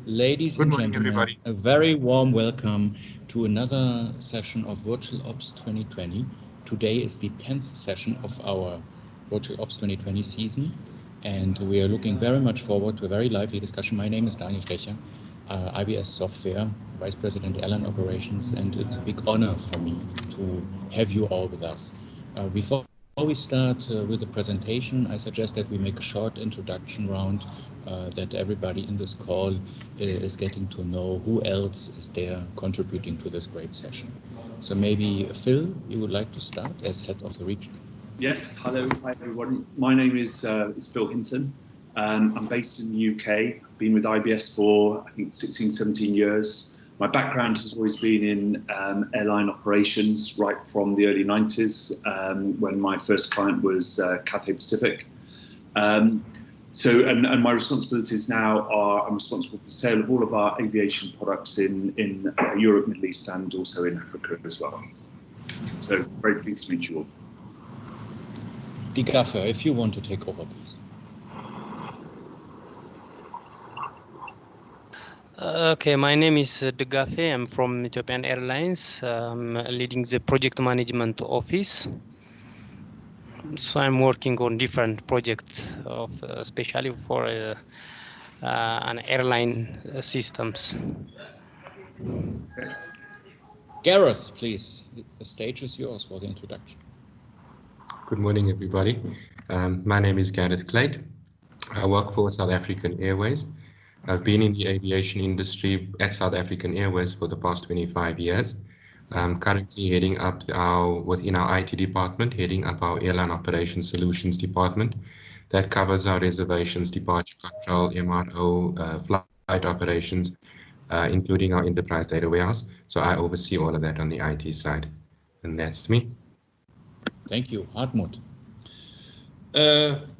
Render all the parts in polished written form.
Ladies and gentlemen, a very warm welcome to another session of Virtual Ops 2020. Today is the 10th session of our Virtual Ops 2020 season, and we are looking very much forward to a very lively discussion. My name is Daniel Stecher, IBS Software, Vice President Airline Operations, and it's a big honor for me to have you all with us. Before we start with the presentation, I suggest that we make a short introduction round that everybody in this call is getting to know who else is there contributing to this great session. So maybe Phil, you would like to start as head of the region. Yes, hello, hi everyone. My name is Phil Hinton. I'm based in the UK. I've been with IBS for I think 16, 17 years. My background has always been in airline operations right from the early 90s when my first client was Cathay Pacific. And my responsibilities now are I'm responsible for the sale of all of our aviation products in Europe, Middle East, and also in Africa as well. So very pleased to meet you all. Die Gaffer, if you want to take over, please. Okay, my name is Degafe. I'm from Ethiopian Airlines, leading the project management office. So I'm working on different projects, especially for an airline systems. Gareth, please. The stage is yours for the introduction. Good morning, everybody. My name is Gareth Clegg. I work for South African Airways. I've been in the aviation industry at South African Airways for the past 25 years. I'm currently heading up within our IT department, heading up our Airline Operations Solutions department. That covers our reservations, departure control, MRO, flight operations, including our enterprise data warehouse. So I oversee all of that on the IT side. And that's me. Thank you. Hartmut.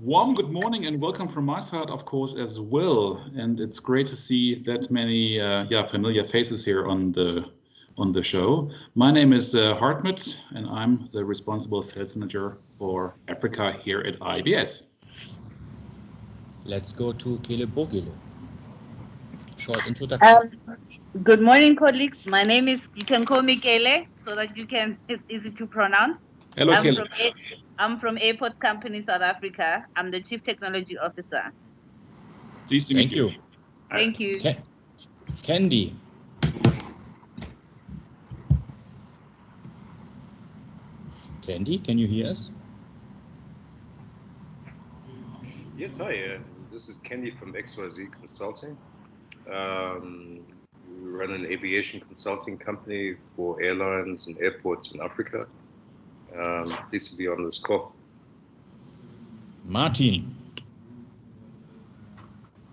Warm good morning and welcome from my side, of course, as well. And it's great to see that many familiar faces here on the show. My name is Hartmut, and I'm the responsible sales manager for Africa here at IBS. Let's go to Kele Bogile. Short introduction. Good morning, colleagues. My name is, you can call me Kele so that it's easy to pronounce. Hello, Kele. I'm from Airport Company South Africa. I'm the Chief Technology Officer. Pleased to meet you. Thank you. Candy. Candy, can you hear us? Yes, hi. This is Candy from XYZ Consulting. We run an aviation consulting company for airlines and airports in Africa. Pleased to be on this call. Martin.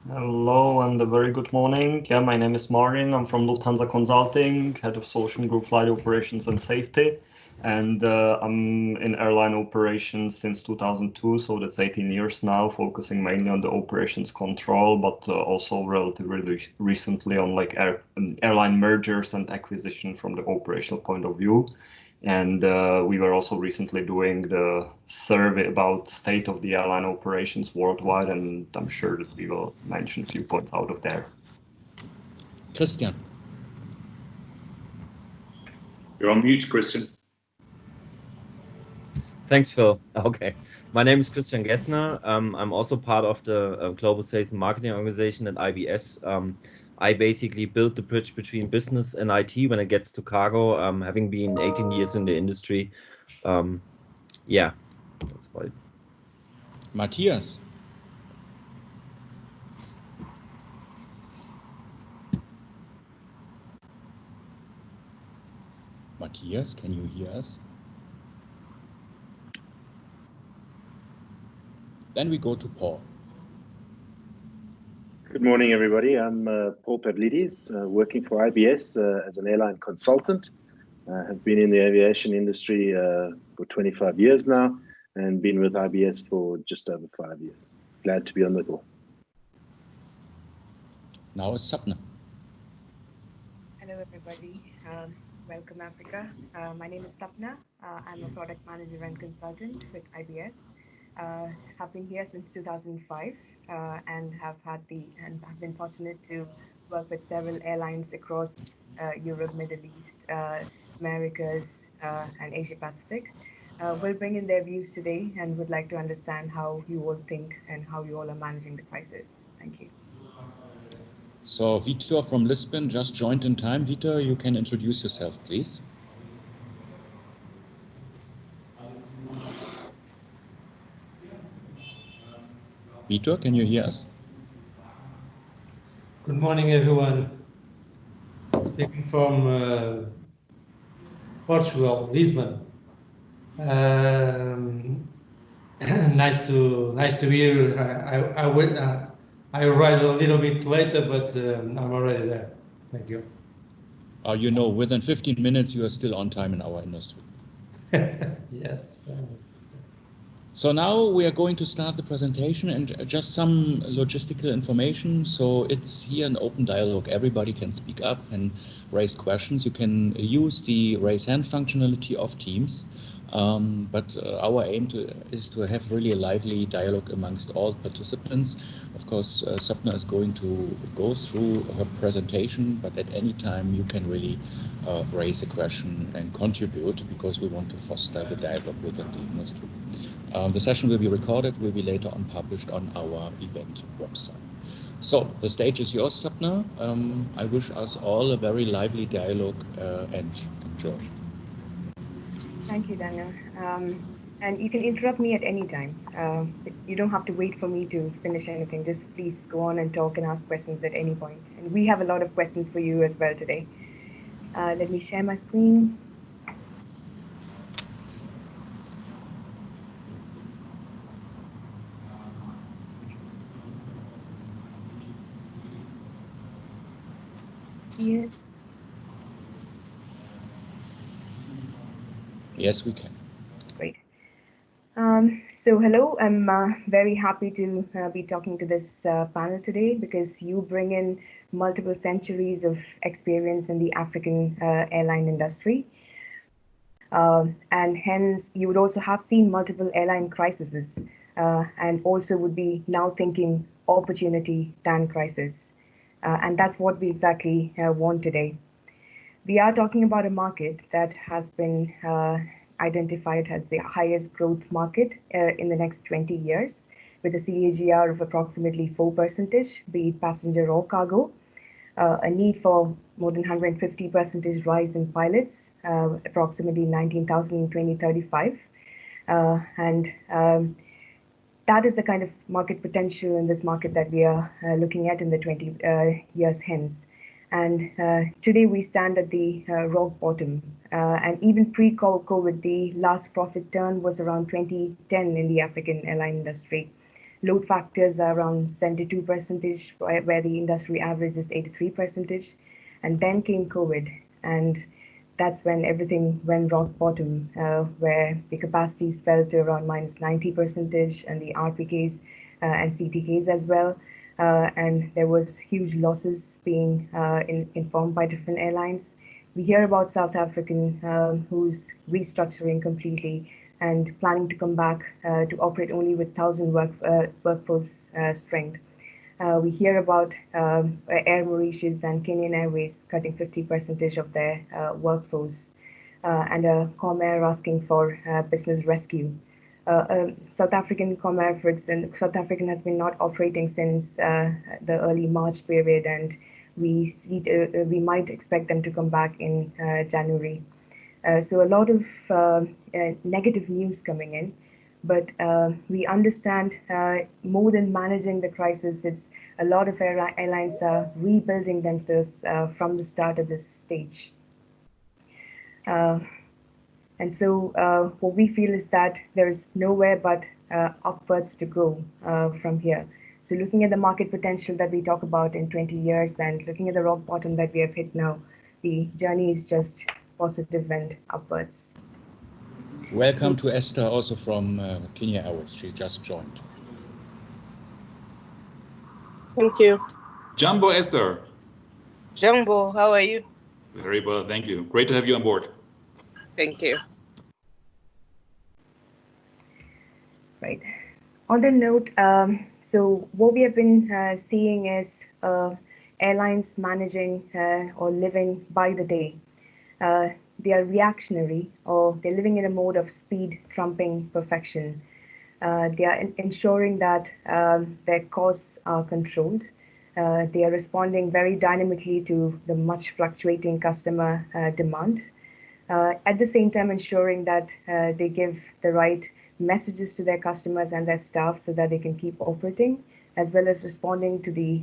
Hello and a very good morning. Yeah, my name is Martin. I'm from Lufthansa Consulting, head of Social Group Flight Operations and Safety. And I'm in airline operations since 2002, so that's 18 years now, focusing mainly on the operations control, but also relatively recently on like airline mergers and acquisition from the operational point of view. And we were also recently doing the survey about state of the airline operations worldwide, and I'm sure that we will mention a few points out of there. Christian. You're on mute, Christian. Thanks, Phil. Okay. My name is Christian Gessner. I'm also part of the Global Sales and Marketing Organization at IBS. I basically build the bridge between business and IT when it gets to cargo, having been 18 years in the industry. Yeah, that's why. Matthias. Matthias, can you hear us? Then we go to Paul. Good morning, everybody. I'm Paul Pavlidis, working for IBS as an airline consultant. Have been in the aviation industry for 25 years now and been with IBS for just over 5 years. Glad to be on the call. Now it's Sapna. Hello, everybody. Welcome, Africa. My name is Sapna. I'm a product manager and consultant with IBS. Have been here since 2005 and have been fortunate to work with several airlines across Europe, Middle East, Americas, and Asia Pacific. We'll bring in their views today and would like to understand how you all think and how you all are managing the crisis. Thank you. So Vitor from Lisbon just joined in time. Vitor, you can introduce yourself, please. Vitor, can you hear us? Good morning, everyone. Speaking from Portugal, Lisbon. Nice to be here. I arrived a little bit later, but I'm already there. Thank you. You know, within 15 minutes, you are still on time in our industry. Yes. So now we are going to start the presentation and just some logistical information. So it's here an open dialogue. Everybody can speak up and raise questions. You can use the raise hand functionality of Teams. But our aim is to have really a lively dialogue amongst all participants. Of course, Sapna is going to go through her presentation, but at any time you can really raise a question and contribute because we want to foster the dialogue within the industry. The session will be recorded, will be later on published on our event website. So the stage is yours, Sapna. I wish us all a very lively dialogue and enjoy. Thank you, Daniel. And you can interrupt me at any time. You don't have to wait for me to finish anything. Just please go on and talk and ask questions at any point. And we have a lot of questions for you as well today. Let me share my screen. See it? Yes, we can. Great. So hello, I'm very happy to be talking to this panel today because you bring in multiple centuries of experience in the African airline industry. And hence you would also have seen multiple airline crises and also would be now thinking opportunity than crisis. And that's what we exactly want today. We are talking about a market that has been identified as the highest growth market in the next 20 years, with a CAGR of approximately 4%, be it passenger or cargo, a need for more than 150% rise in pilots, approximately 19,000 in 2035. That is the kind of market potential in this market that we are looking at in the 20 years hence. And today we stand at the rock bottom. And even pre-COVID, the last profit turn was around 2010 in the African airline industry. Load factors are around 72%, where the industry average is 83%. And then came COVID. And that's when everything went rock bottom, where the capacities fell to around minus 90% and the RPKs and CTKs as well. And there was huge losses being informed by different airlines. We hear about South African who's restructuring completely and planning to come back to operate only with 1,000 workforce strength. We hear about Air Mauritius and Kenyan Airways cutting 50% of their workforce, and Comair asking for business rescue. South African Comair, for instance, South African has been not operating since the early March period, and we might expect them to come back in January. So a lot of negative news coming in, but we understand more than managing the crisis, it's a lot of airlines are rebuilding themselves from the start of this stage. And so what we feel is that there is nowhere but upwards to go from here. So looking at the market potential that we talk about in 20 years and looking at the rock bottom that we have hit now, the journey is just positive and upwards. Welcome to Esther, also from Kenya Airways. She just joined. Thank you. Jumbo Esther. Jumbo, how are you? Very well, thank you. Great to have you on board. Thank you. Right. On the note, so what we have been seeing is airlines managing or living by the day. They are reactionary, or they're living in a mode of speed trumping perfection. They are ensuring that their costs are controlled. They are responding very dynamically to the much fluctuating customer demand. At the same time, ensuring that they give the right messages to their customers and their staff so that they can keep operating, as well as responding to the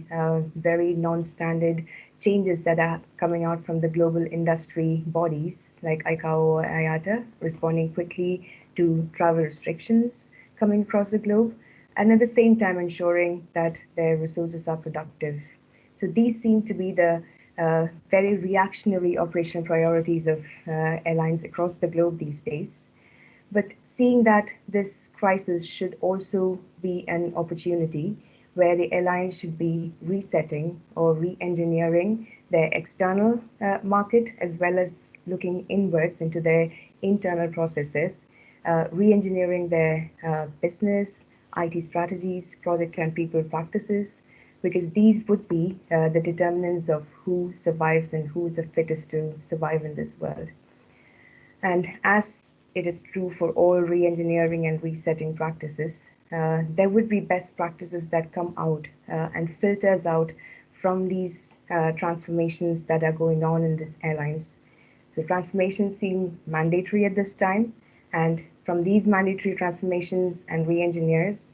very non-standard changes that are coming out from the global industry bodies like ICAO or IATA, responding quickly to travel restrictions coming across the globe, and at the same time ensuring that their resources are productive. So these seem to be the very reactionary operational priorities of airlines across the globe these days. But seeing that this crisis should also be an opportunity where the airlines should be resetting or re-engineering their external market, as well as looking inwards into their internal processes, re-engineering their business, IT strategies, project and people practices, because these would be the determinants of who survives and who is the fittest to survive in this world. And as it is true for all re-engineering and resetting practices, there would be best practices that come out and filters out from these transformations that are going on in these airlines. So transformations seem mandatory at this time, and from these mandatory transformations and re-engineers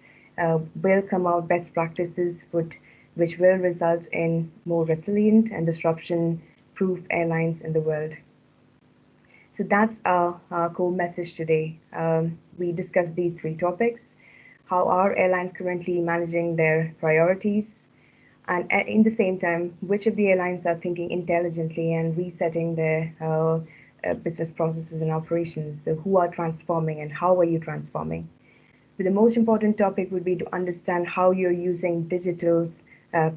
will come out best practices which will result in more resilient and disruption-proof airlines in the world. So that's our core message today. We discussed these three topics: how are airlines currently managing their priorities, and in the same time, which of the airlines are thinking intelligently and resetting their business processes and operations. So who are transforming and how are you transforming? But the most important topic would be to understand how you're using digital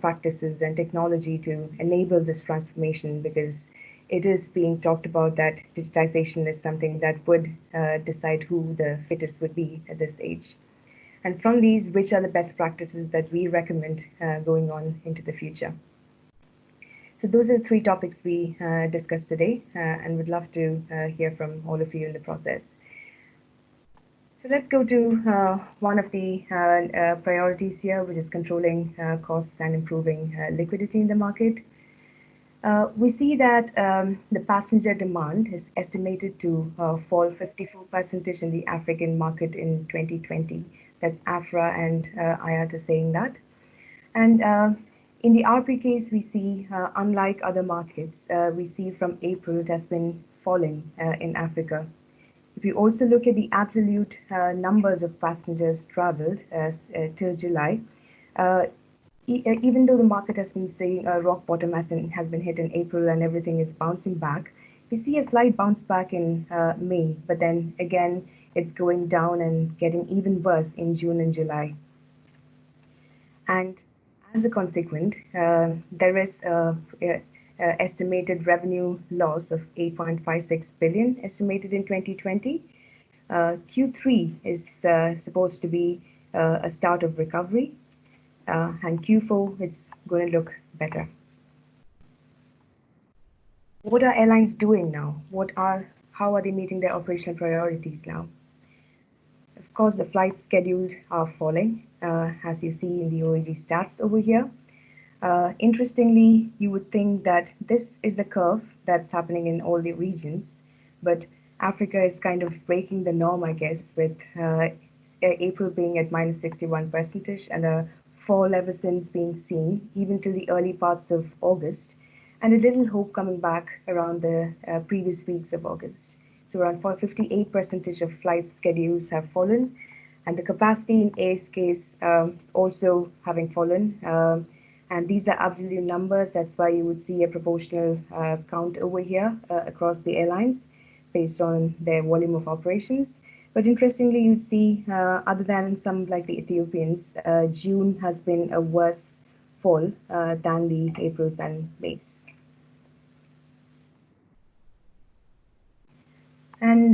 practices and technology to enable this transformation, because it is being talked about that digitization is something that would decide who the fittest would be at this age. And from these, which are the best practices that we recommend going on into the future? So those are the three topics we discussed today, and would love to hear from all of you in the process. So let's go to one of the priorities here, which is controlling costs and improving liquidity in the market. We see that the passenger demand is estimated to fall 54% in the African market in 2020. That's AFRA and IATA saying that. And in the RP case, we see, unlike other markets, we see from April it has been falling in Africa. If you also look at the absolute numbers of passengers traveled till July, even though the market has been saying a rock bottom has been hit in April and everything is bouncing back, we see a slight bounce back in May, but then again, it's going down and getting even worse in June and July. And as a consequence, there is estimated revenue loss of 8.56 billion estimated in 2020. Q3 is supposed to be a start of recovery, and Q4 it's going to look better. What are airlines doing now? How are they meeting their operational priorities now? Of course, the flight schedules are falling, as you see in the OAG stats over here. Interestingly, you would think that this is the curve that's happening in all the regions, but Africa is kind of breaking the norm, I guess, with April being at -61% and a fall ever since being seen, even till the early parts of August, and a little hope coming back around the previous weeks of August. So around 58% of flight schedules have fallen, and the capacity in ASKs also having fallen. And these are absolute numbers. That's why you would see a proportional count over here across the airlines based on their volume of operations. But interestingly, you'd see, other than some like the Ethiopians, June has been a worse fall than the Aprils and Mays. And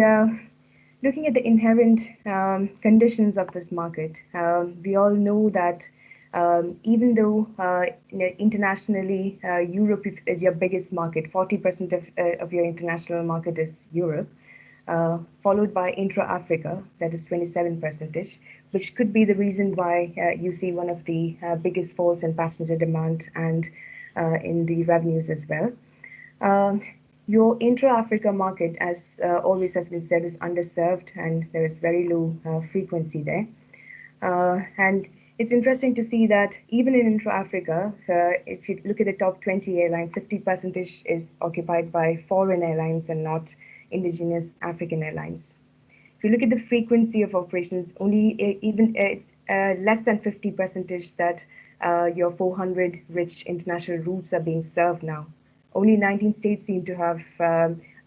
looking at the inherent conditions of this market, we all know that Even though internationally, Europe is your biggest market, 40% of your international market is Europe, followed by intra-Africa, that is 27%, which could be the reason why you see one of the biggest falls in passenger demand and in the revenues as well. Your intra-Africa market, as always has been said, is underserved and there is very low frequency there. And it's interesting to see that even in intra-Africa, if you look at the top 20 airlines, 50% is occupied by foreign airlines and not indigenous African airlines. If you look at the frequency of operations, only less than 50% that your 400 rich international routes are being served now. Only 19 states seem to have,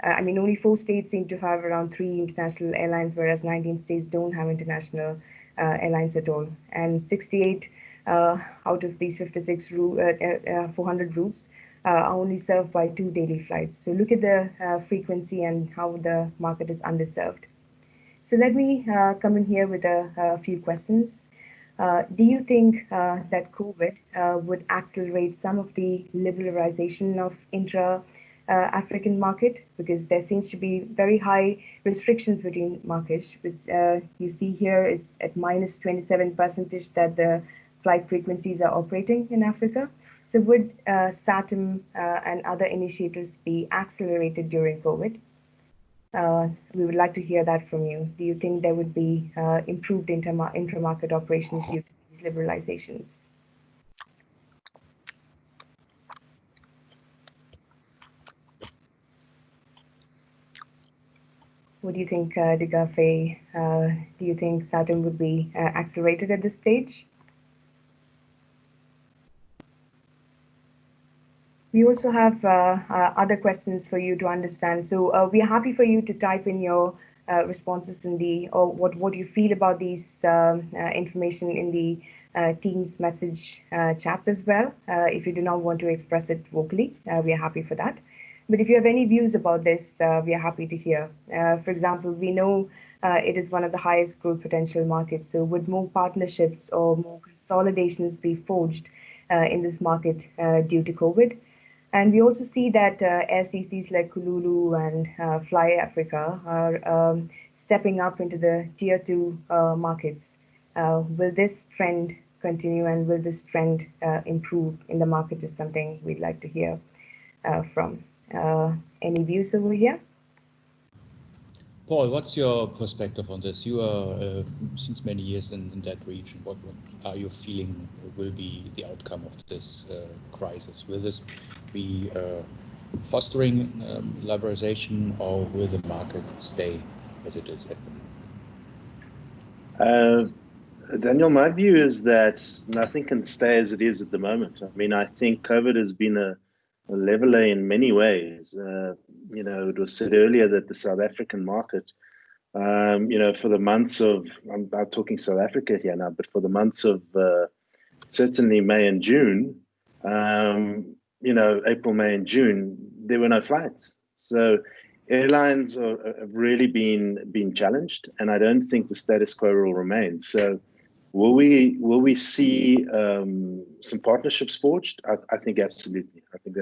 only 4 states seem to have around 3 international airlines, whereas 19 states don't have international airlines at all. And 68 out of these 56 400 routes are only served by 2 daily flights. So look at the frequency and how the market is underserved. So let me come in here with a few questions. Do you think that COVID would accelerate some of the liberalization of intra-African market? Because there seems to be very high restrictions between markets. You see here it's at minus 27% that the flight frequencies are operating in Africa. So would SATM and other initiatives be accelerated during COVID? We would like to hear that from you. Do you think there would be improved intra-market operations due to these liberalizations? What do you think, Digafei? Do you think SATM would be accelerated at this stage? We also have other questions for you to understand. So we are happy for you to type in your responses in what you feel about these information in the Teams message chats as well. If you do not want to express it vocally, we are happy for that. But if you have any views about this, we are happy to hear. For example, we know it is one of the highest growth potential markets. So would more partnerships or more consolidations be forged in this market due to COVID? And we also see that LCCs like Kululu and Fly Africa are stepping up into the tier 2 markets. Will this trend continue and will this trend improve in the market is something we'd like to hear from. Any views over here? Paul, what's your perspective on this? You are since many years in that region. What are you feeling will be the outcome of this crisis? Will this be fostering liberalization, or will the market stay as it is at the moment? Daniel, my view is that nothing can stay as it is at the moment. I mean, I think COVID has been a leveler in many ways. It was said earlier that the South African market, for the months of, I'm talking South Africa here now, but for the months of certainly May and June, April, May and June, there were no flights. So airlines have really been challenged, and I don't think the status quo will remain. So will we see some partnerships forged? I think absolutely. I think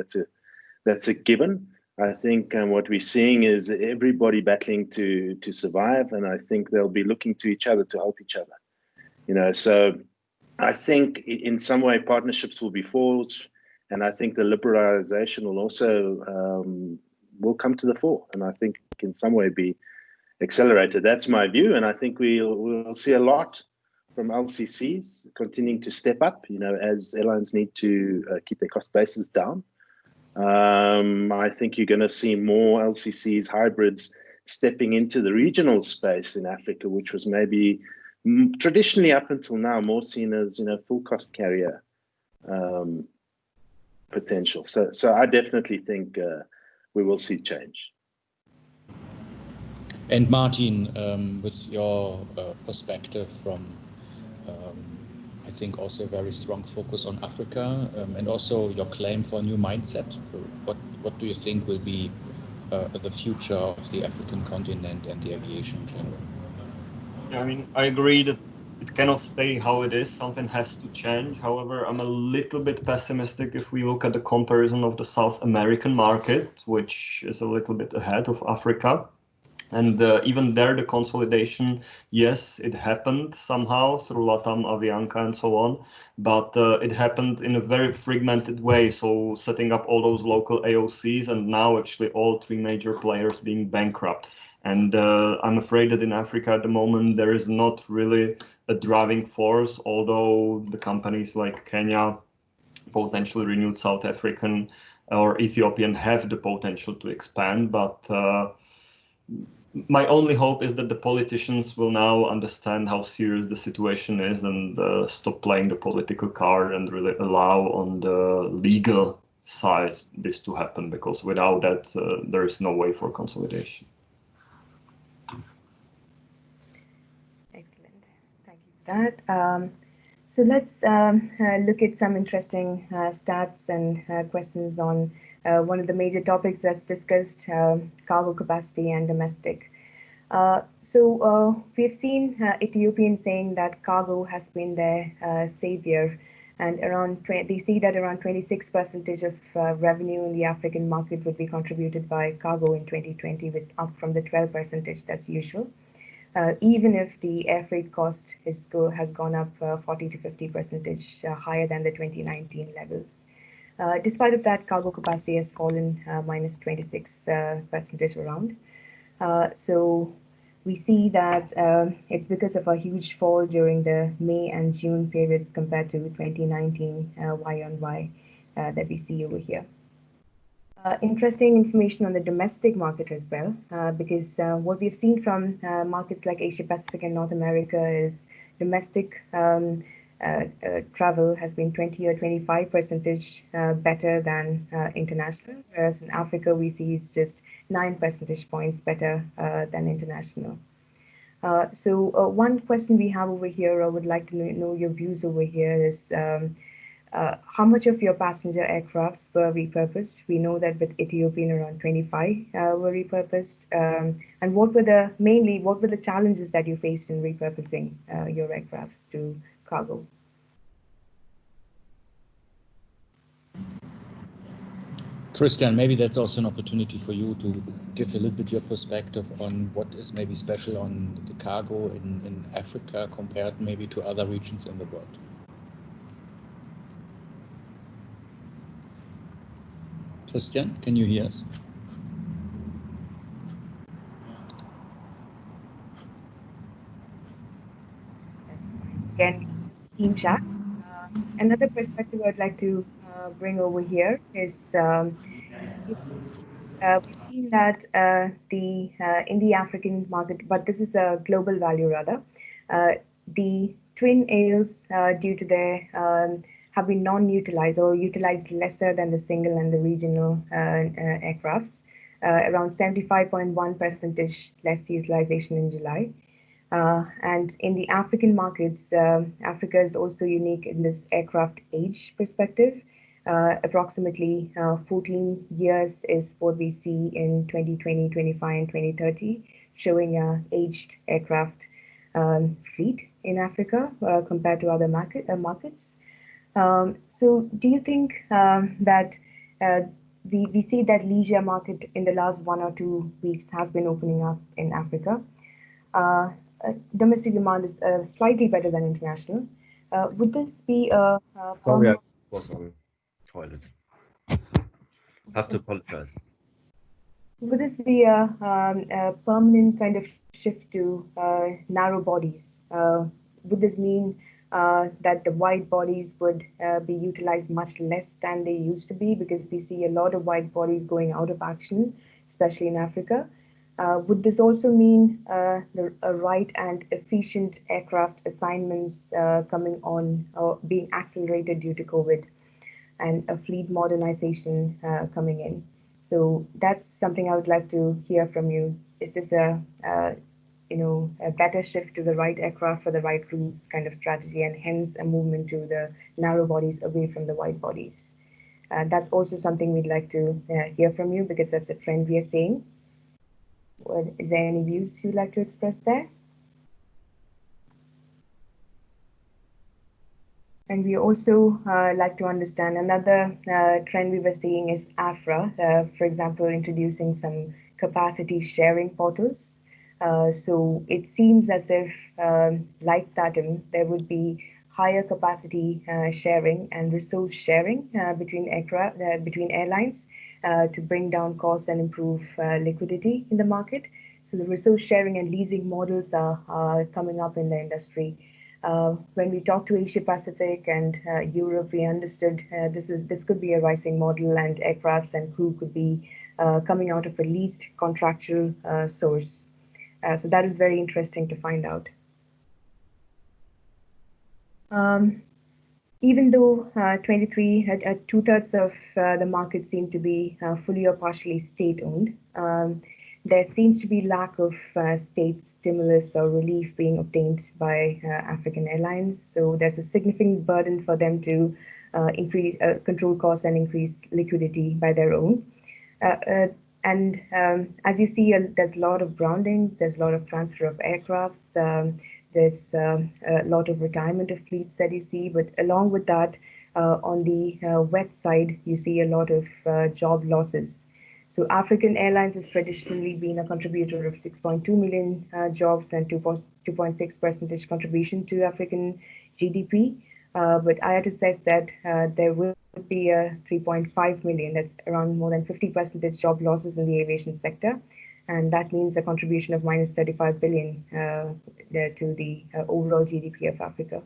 that's a given. I think what we're seeing is everybody battling to survive, and I think they'll be looking to each other to help each other. So I think in some way partnerships will be forged, and I think the liberalization will also will come to the fore, and I think in some way be accelerated. That's my view, and I think we'll see a lot from LCCs continuing to step up, as airlines need to keep their cost bases down. I think you're going to see more LCCs, hybrids, stepping into the regional space in Africa, which was maybe traditionally up until now more seen as full cost carrier potential. So I definitely think we will see change. And Martin, with your perspective from I think also a very strong focus on Africa, and also your claim for a new mindset. What do you think will be the future of the African continent and the aviation in general? I mean, I agree that it cannot stay how it is. Something has to change. However, I'm a little bit pessimistic if we look at the comparison of the South American market, which is a little bit ahead of Africa. And even there, the consolidation, yes, it happened somehow through Latam, Avianca, and so on, but it happened in a very fragmented way. So setting up all those local AOCs, and now actually all three major players being bankrupt. And I'm afraid that in Africa at the moment, there is not really a driving force, although the companies like Kenya, potentially renewed South African or Ethiopian have the potential to expand, but my only hope is that the politicians will now understand how serious the situation is and stop playing the political card and really allow on the legal side this to happen, because without that, there is no way for consolidation. Excellent. Thank you for that. So let's look at some interesting stats and questions on one of the major topics that's discussed, cargo capacity and domestic. We've seen Ethiopians saying that cargo has been their savior, and they see that around 26% of revenue in the African market would be contributed by cargo in 2020, which is up from the 12% that's usual. Even if the air freight cost has gone up 40 to 50% higher than the 2019 levels. Despite of that, cargo capacity has fallen minus 26% around. So we see that it's because of a huge fall during the May and June periods compared to 2019 Y on Y that we see over here. Interesting information on the domestic market as well, because what we've seen from markets like Asia Pacific and North America is domestic travel has been 20 or 25% better than international, whereas in Africa we see it's just 9 percentage points better than international. One question we have over here, I would like to know your views over here, is how much of your passenger aircrafts were repurposed? We know that with Ethiopian around 25 were repurposed. And what were the challenges that you faced in repurposing your aircrafts to cargo? Christian, maybe that's also an opportunity for you to give a little bit your perspective on what is maybe special on the cargo in Africa compared maybe to other regions in the world. Christian, can you hear us? Again, team chat. Another perspective I'd like to bring over here is we've seen that in the African market, but this is a global value rather, the twin aisles due to their have been non-utilized or utilized lesser than the single and the regional aircrafts, around 75.1% less utilization in July. And in the African markets, Africa is also unique in this aircraft age perspective. Approximately 14 years is what we see in 2020, 25, and 2030, showing an aged aircraft fleet in Africa compared to other markets. So do you think that we see that leisure market in the last 1 or 2 weeks has been opening up in Africa? Domestic demand is slightly better than international. Would this be a sorry, I was on toilet. Have to apologize. Would this be a permanent kind of shift to narrow bodies? Would this mean that the wide bodies would be utilized much less than they used to be, because we see a lot of wide bodies going out of action, especially in Africa? Would this also mean a right and efficient aircraft assignments coming on or being accelerated due to COVID, and a fleet modernization coming in? So that's something I would like to hear from you. Is this a better shift to the right aircraft for the right routes kind of strategy, and hence a movement to the narrow bodies away from the wide bodies? That's also something we'd like to hear from you, because that's a trend we are seeing. Is there any views you'd like to express there? And we also like to understand another trend we were seeing is AFRA, for example, introducing some capacity sharing portals. So it seems as if, like Saturn, there would be higher capacity sharing and resource sharing between airlines to bring down costs and improve liquidity in the market. So the resource sharing and leasing models are coming up in the industry. When we talked to Asia Pacific and Europe, we understood this could be a rising model, and aircrafts and crew could be coming out of a leased contractual source. So that is very interesting to find out. Even though 2/3 of the market seem to be fully or partially state-owned, there seems to be lack of state stimulus or relief being obtained by African airlines. So there's a significant burden for them to control costs and increase liquidity by their own. And as you see, there's a lot of groundings, there's a lot of transfer of aircrafts, there's a lot of retirement of fleets that you see, but along with that, on the wet side, you see a lot of job losses. So African Airlines has traditionally been a contributor of 6.2 million jobs and 2.6% contribution to African GDP. But IATA says that there will be a 3.5 million, that's around more than 50% job losses in the aviation sector. And that means a contribution of minus 35 billion to the overall GDP of Africa.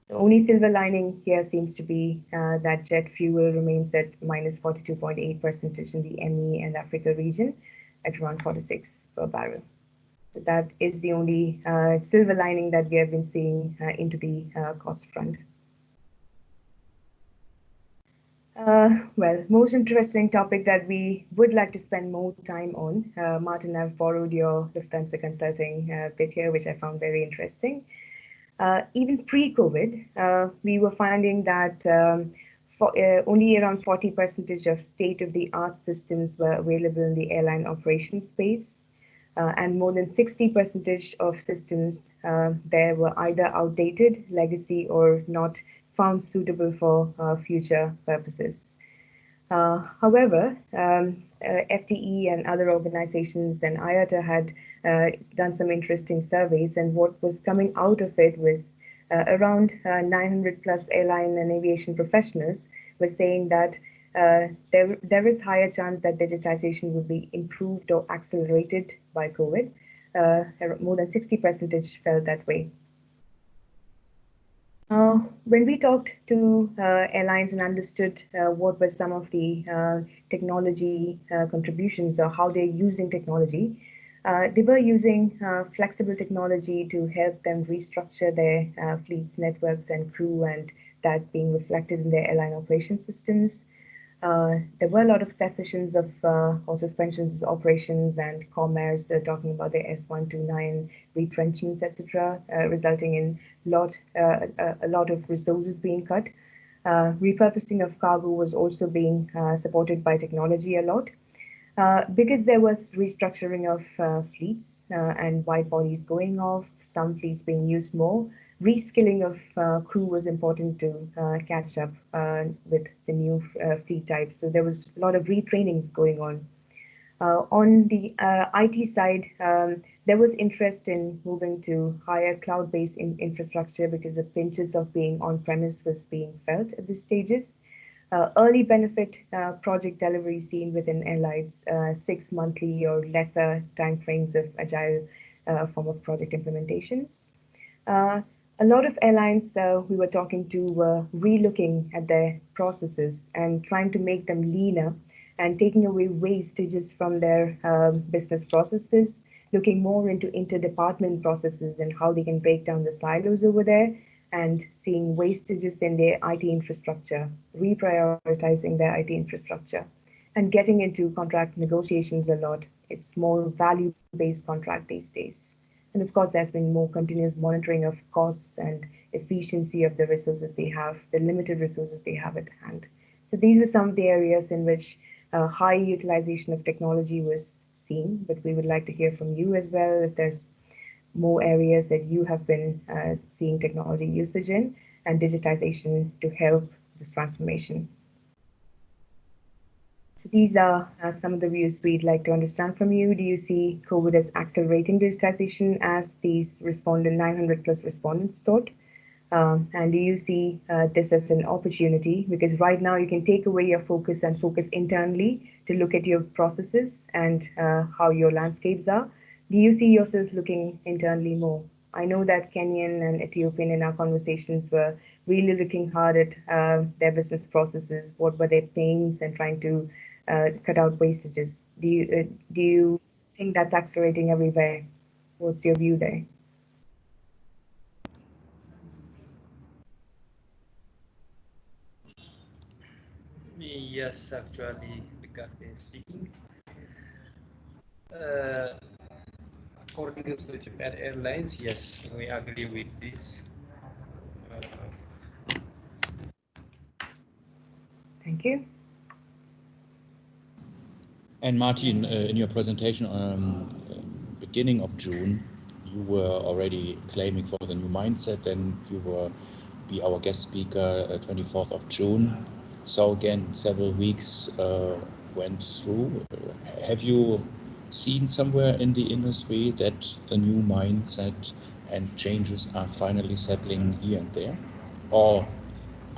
The only silver lining here seems to be that jet fuel remains at minus 42.8% in the ME and Africa region at around 46 per barrel. So that is the only silver lining that we have been seeing into the cost front. Well, most interesting topic that we would like to spend more time on. Martin, I've borrowed your Lufthansa consulting bit here, which I found very interesting. Even pre-COVID, we were finding that only around 40% of state-of-the-art systems were available in the airline operations space, and more than 60% of systems there were either outdated, legacy, or not found suitable for future purposes. However, FTE and other organizations and IATA had done some interesting surveys, and what was coming out of it was around 900 plus airline and aviation professionals were saying that there is higher chance that digitization will be improved or accelerated by COVID. More than 60% felt that way. When we talked to airlines and understood what were some of the technology contributions or how they're using technology, they were using flexible technology to help them restructure their fleets, networks, and crew, and that being reflected in their airline operation systems. There were a lot of cessations of or suspensions of operations and commerce, talking about the S129 retrenchments, etc., resulting in a lot of resources being cut. Repurposing of cargo was also being supported by technology a lot. Because there was restructuring of fleets and wide bodies going off, some fleets being used more, reskilling of crew was important to catch up with the new fleet types. So there was a lot of retrainings going on. On the IT side, there was interest in moving to higher cloud-based infrastructure because the pinches of being on-premise was being felt at these stages. Early benefit project delivery seen within airlines, 6 monthly or lesser timeframes of agile form of project implementations. A lot of airlines we were talking to were relooking at their processes and trying to make them leaner and taking away wastages from their business processes, looking more into interdepartment processes and how they can break down the silos over there, and seeing wastages in their IT infrastructure, reprioritizing their IT infrastructure, and getting into contract negotiations a lot. It's more value-based contract these days. And of course, there's been more continuous monitoring of costs and efficiency of the resources they have, the limited resources they have at hand. So these are some of the areas in which high utilization of technology was seen, but we would like to hear from you as well if there's more areas that you have been seeing technology usage in, and digitization to help this transformation. So these are some of the views we'd like to understand from you. Do you see COVID as accelerating digitization as these 900 plus respondents thought? And do you see this as an opportunity? Because right now you can take away your focus and focus internally to look at your processes and how your landscapes are. Do you see yourself looking internally more? I know that Kenyan and Ethiopian in our conversations were really looking hard at their business processes, what were their pains, and trying to cut out wastages. Do you think that's accelerating everywhere? What's your view there? Yes, actually, Diggafe speaking. According to Japan Airlines, yes, we agree with this. Thank you. And Martin, in your presentation beginning of June, you were already claiming for the new mindset, and you will be our guest speaker 24th of June. So again, several weeks went through. Have you seen somewhere in the industry that the new mindset and changes are finally settling here and there? Or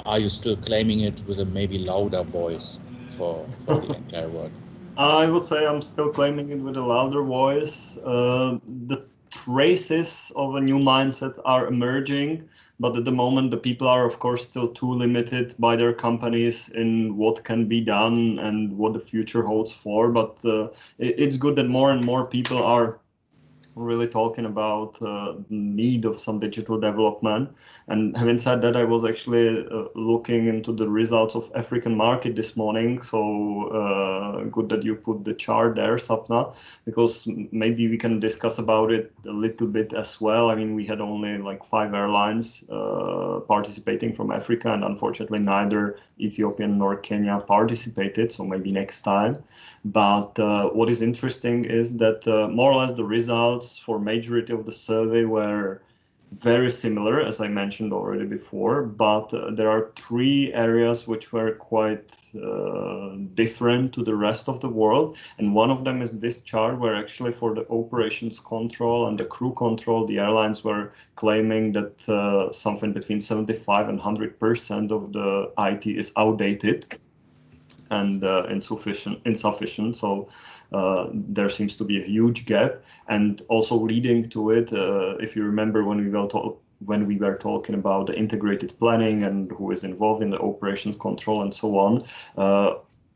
are you still claiming it with a maybe louder voice for the entire world? I would say I'm still claiming it with a louder voice. The traces of a new mindset are emerging, but at the moment the people are of course still too limited by their companies in what can be done and what the future holds for. But it's good that more and more people are really talking about the need of some digital development. And having said that, I was actually looking into the results of African market this morning. So good that you put the chart there, Sapna, because maybe we can discuss about it a little bit as well. I mean, we had only like 5 airlines participating from Africa, and unfortunately neither Ethiopian nor Kenya participated. So maybe next time. But what is interesting is that more or less the results for majority of the survey were very similar, as I mentioned already before, but there are 3 areas which were quite different to the rest of the world. And one of them is this chart, where actually for the operations control and the crew control, the airlines were claiming that something between 75 and 100% of the IT is outdated and insufficient. So there seems to be a huge gap, and also leading to it, if you remember when we were talking about the integrated planning and who is involved in the operations control and so on,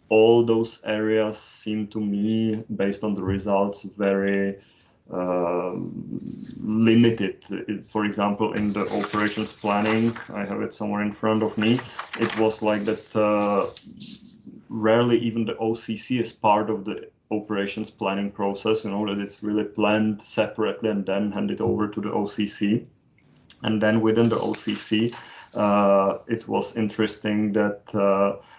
all those areas seem to me, based on the results, very limited. For example, in the operations planning, I have it somewhere in front of me, it was like that rarely even the OCC is part of the operations planning process, that it's really planned separately and then handed over to the OCC. And then within the OCC, it was interesting that,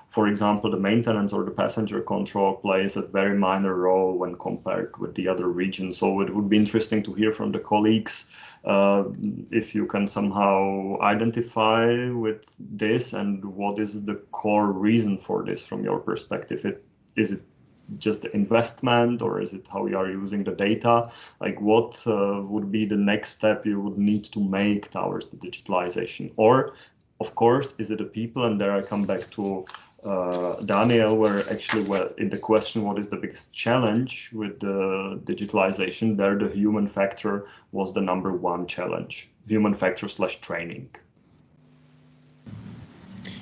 for example, the maintenance or the passenger control plays a very minor role when compared with the other regions. So it would be interesting to hear from the colleagues if you can somehow identify with this, and what is the core reason for this from your perspective. Is it just the investment, or is it how we are using the data? Like what would be the next step you would need to make towards the digitalization? Or, of course, is it the people? And there I come back to Daniel, where actually, in the question, what is the biggest challenge with the digitalization? There, the human factor was the #1 challenge. Human factor / training.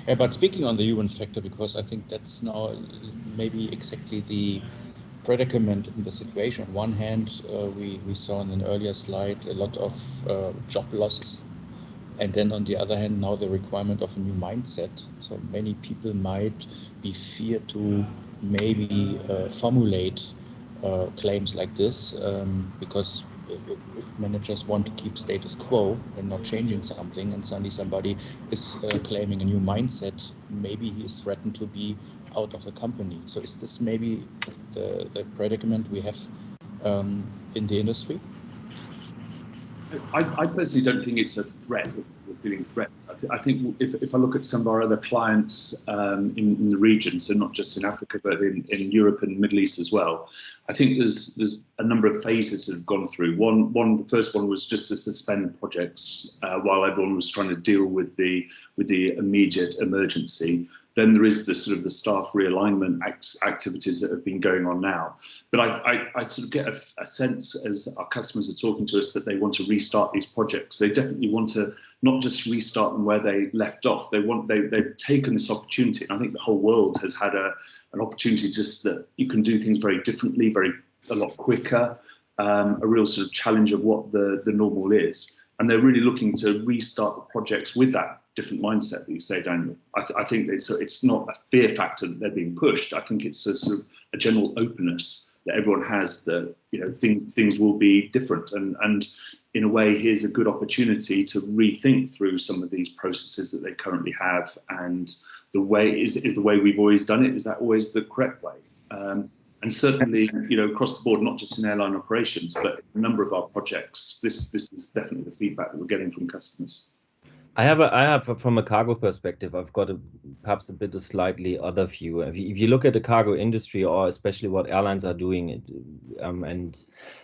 But speaking on the human factor, because I think that's now maybe exactly the predicament in the situation. On one hand, we saw in an earlier slide a lot of job losses. And then on the other hand, now the requirement of a new mindset. So many people might be feared to maybe formulate claims like this because if managers want to keep status quo and not changing something, and suddenly somebody is claiming a new mindset, maybe he is threatened to be out of the company. So is this maybe the predicament we have in the industry? I personally don't think it's a threat. We're feeling threatened. I think if I look at some of our other clients in the region, so not just in Africa, but in Europe and the Middle East as well, I think there's a number of phases that have gone through. The first one was just to suspend projects while everyone was trying to deal with the immediate emergency. Then there is the sort of the staff realignment activities that have been going on now. But I sort of get a sense as our customers are talking to us that they want to restart these projects. They definitely want to not just restart them where they left off. They've taken this opportunity. And I think the whole world has had an opportunity just that you can do things very differently, a lot quicker, a real sort of challenge of what the normal is. And they're really looking to restart the projects with that different mindset that you say, Daniel. I think it's not a fear factor that they're being pushed. I think it's a sort of a general openness that everyone has that, you know, things will be different. And in a way, here's a good opportunity to rethink through some of these processes that they currently have. And the way is the way we've always done it. Is that always the correct way? And certainly, you know, across the board, not just in airline operations, but a number of our projects, this is definitely the feedback that we're getting from customers. I have from a cargo perspective, I've got perhaps a bit of slightly other view. If you look at the cargo industry, or especially what airlines are doing, and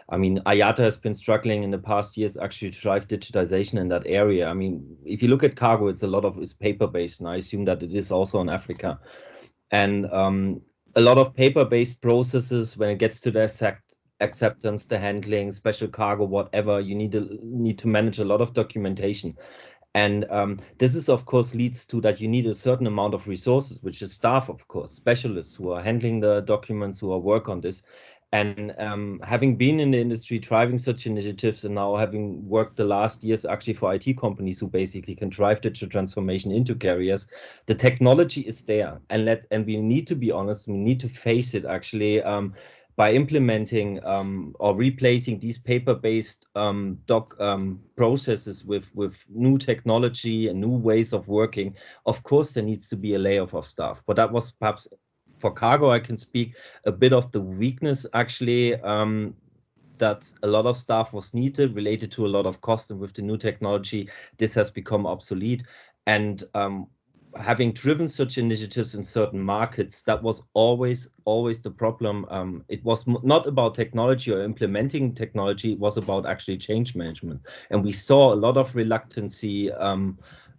I mean, IATA has been struggling in the past years actually to drive digitization in that area. I mean, if you look at cargo, it's paper-based, and I assume that it is also in Africa. And a lot of paper-based processes, when it gets to the acceptance, the handling, special cargo, whatever, you need to manage a lot of documentation. And this is, of course, leads to that you need a certain amount of resources, which is staff, of course, specialists who are handling the documents, who are work on this. And having been in the industry, driving such initiatives, and now having worked the last years actually for IT companies who basically can drive digital transformation into carriers, the technology is there. And we need to be honest, we need to face it actually. By implementing or replacing these paper-based processes with new technology and new ways of working, of course there needs to be a layoff of staff. But that was perhaps, for cargo, I can speak a bit of the weakness actually, that a lot of staff was needed, related to a lot of cost, and with the new technology, this has become obsolete. And having driven such initiatives in certain markets, that was always the problem. It was not about technology or implementing technology, it was about actually change management. And we saw a lot of reluctancy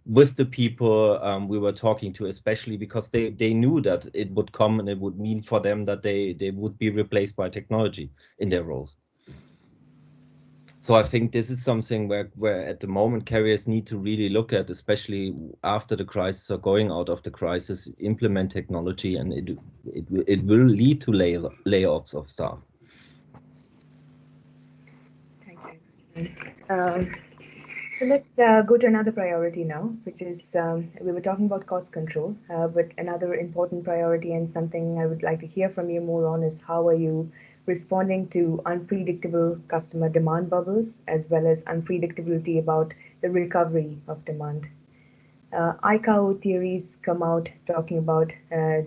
with the people we were talking to, especially because they knew that it would come and it would mean for them that they would be replaced by technology in their roles. So I think this is something where at the moment carriers need to really look at, especially after the crisis or going out of the crisis, implement technology, and it will lead to layoffs of staff. Thank you. So let's go to another priority now, which is we were talking about cost control, but another important priority and something I would like to hear from you more on is how are you responding to unpredictable customer demand bubbles, as well as unpredictability about the recovery of demand. ICAO theories come out talking about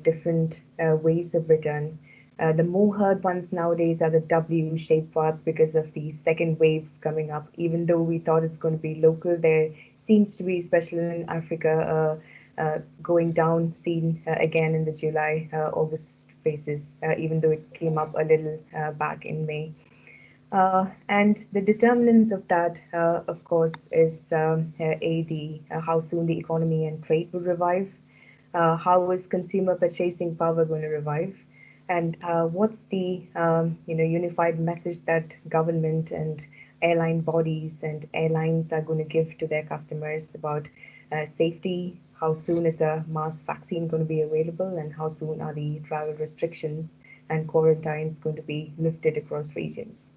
different ways of return. The more heard ones nowadays are the W-shaped paths because of the second waves coming up. Even though we thought it's going to be local, there seems to be, especially in Africa, going down seen again in the July-August phases, even though it came up a little back in May. And the determinants of that, of course, is how soon the economy and trade will revive, how is consumer purchasing power going to revive, and what's the unified message that government and airline bodies and airlines are going to give to their customers about safety, how soon is a mass vaccine going to be available, and how soon are the travel restrictions and quarantines going to be lifted across regions.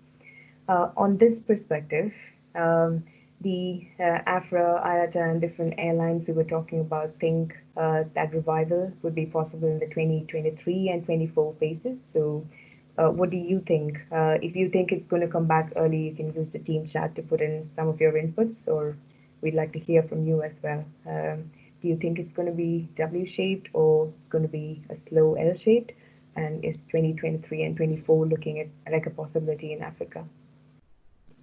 On this perspective, the AFRA, IATA, and different airlines we were talking about think that revival would be possible in the 2023 and 24 phases. So what do you think? If you think it's going to come back early, you can use the team chat to put in some of your inputs, or we'd like to hear from you as well. Do you think it's going to be W-shaped or it's going to be a slow L-shaped? And is 2023 and 24 looking at like a possibility in Africa?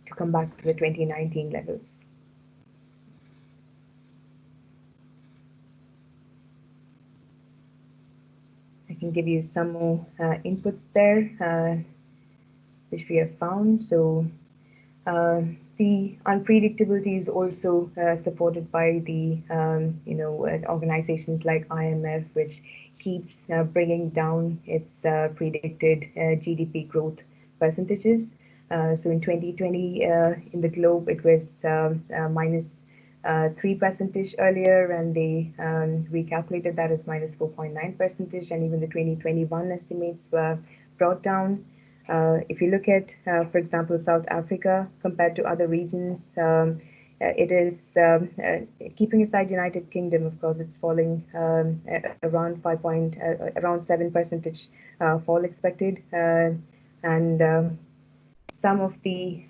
to come back to the 2019 levels. I can give you some more inputs there, which we have found. So the unpredictability is also supported by the organizations like IMF, which keeps bringing down its predicted GDP growth percentages. So in 2020, in the globe, it was minus 3% earlier, and they recalculated that as minus 4.9%, and even the 2021 estimates were brought down. If you look at, for example, South Africa compared to other regions, it is keeping aside United Kingdom, of course, it's falling around 7% fall expected, and some of the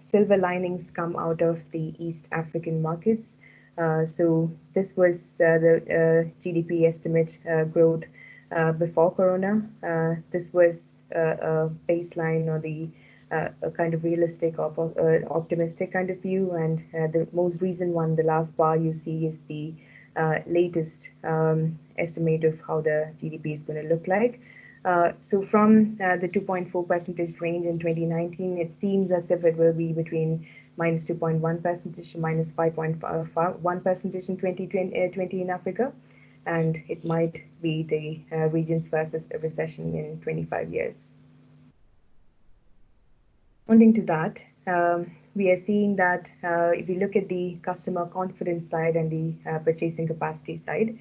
silver linings come out of the East African markets. So this was the GDP estimate growth before Corona. This was a baseline, or the a kind of realistic or optimistic kind of view, and the most recent one, the last bar you see, is the latest estimate of how the GDP is going to look like. So from the 2.4% range in 2019, it seems as if it will be between minus 2.1% to minus 5.1% in 2020 in Africa, and it might be the region's first recession in 25 years. Responding to that, we are seeing that if you look at the customer confidence side and the purchasing capacity side,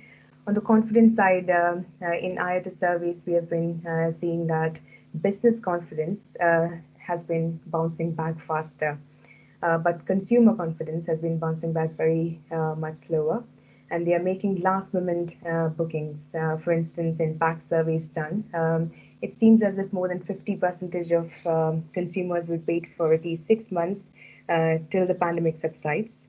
on the confidence side, in IATA surveys, we have been seeing that business confidence has been bouncing back faster, but consumer confidence has been bouncing back very much slower, and they are making last-moment bookings. For instance, in PAC surveys done, it seems as if more than 50% of consumers would wait for at least 6 months till the pandemic subsides.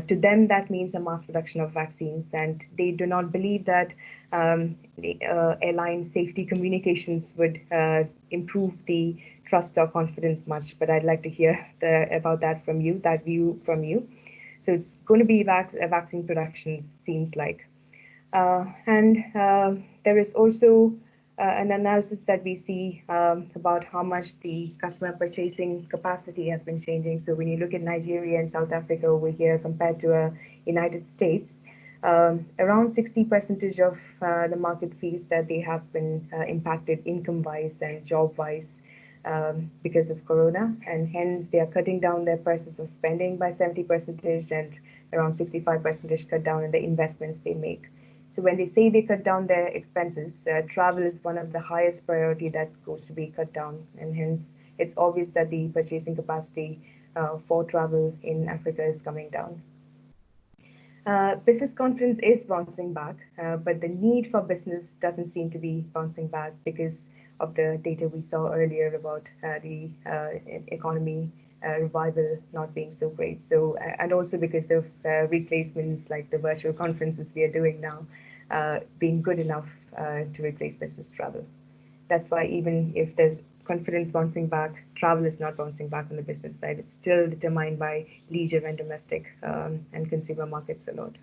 To them, that means a mass production of vaccines, and they do not believe that the airline safety communications would improve the trust or confidence much. But I'd like to hear about that from you, that view from you. So it's going to be vaccine production, seems like. And there is also an analysis that we see about how much the customer purchasing capacity has been changing. So when you look at Nigeria and South Africa over here compared to United States, around 60% of the market feels that they have been impacted income-wise and job-wise because of Corona, and hence they are cutting down their purses of spending by 70%, and around 65% cut down in the investments they make. So when they say they cut down their expenses, travel is one of the highest priority that goes to be cut down, and hence it's obvious that the purchasing capacity for travel in Africa is coming down. Business confidence is bouncing back, but the need for business doesn't seem to be bouncing back because of the data we saw earlier about the economy revival not being so great. So, and also because of replacements like the virtual conferences we are doing now being good enough to replace business travel. That's why even if there's confidence bouncing back, travel is not bouncing back on the business side. It's still determined by leisure and domestic and consumer markets a lot.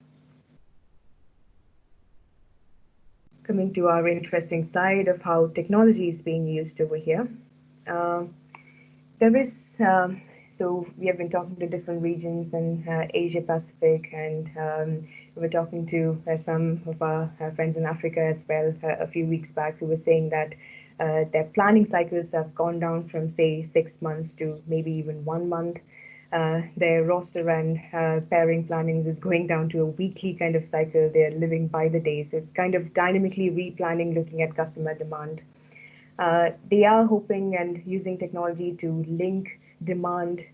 Coming to our interesting side of how technology is being used over here. There is, so we have been talking to different regions in Asia Pacific, and we were talking to some of our friends in Africa as well a few weeks back, who were saying that their planning cycles have gone down from, say, 6 months to maybe even 1 month. Their roster and pairing plannings is going down to a weekly kind of cycle. They're living by the day. So it's kind of dynamically replanning, looking at customer demand. They are hoping and using technology to link demand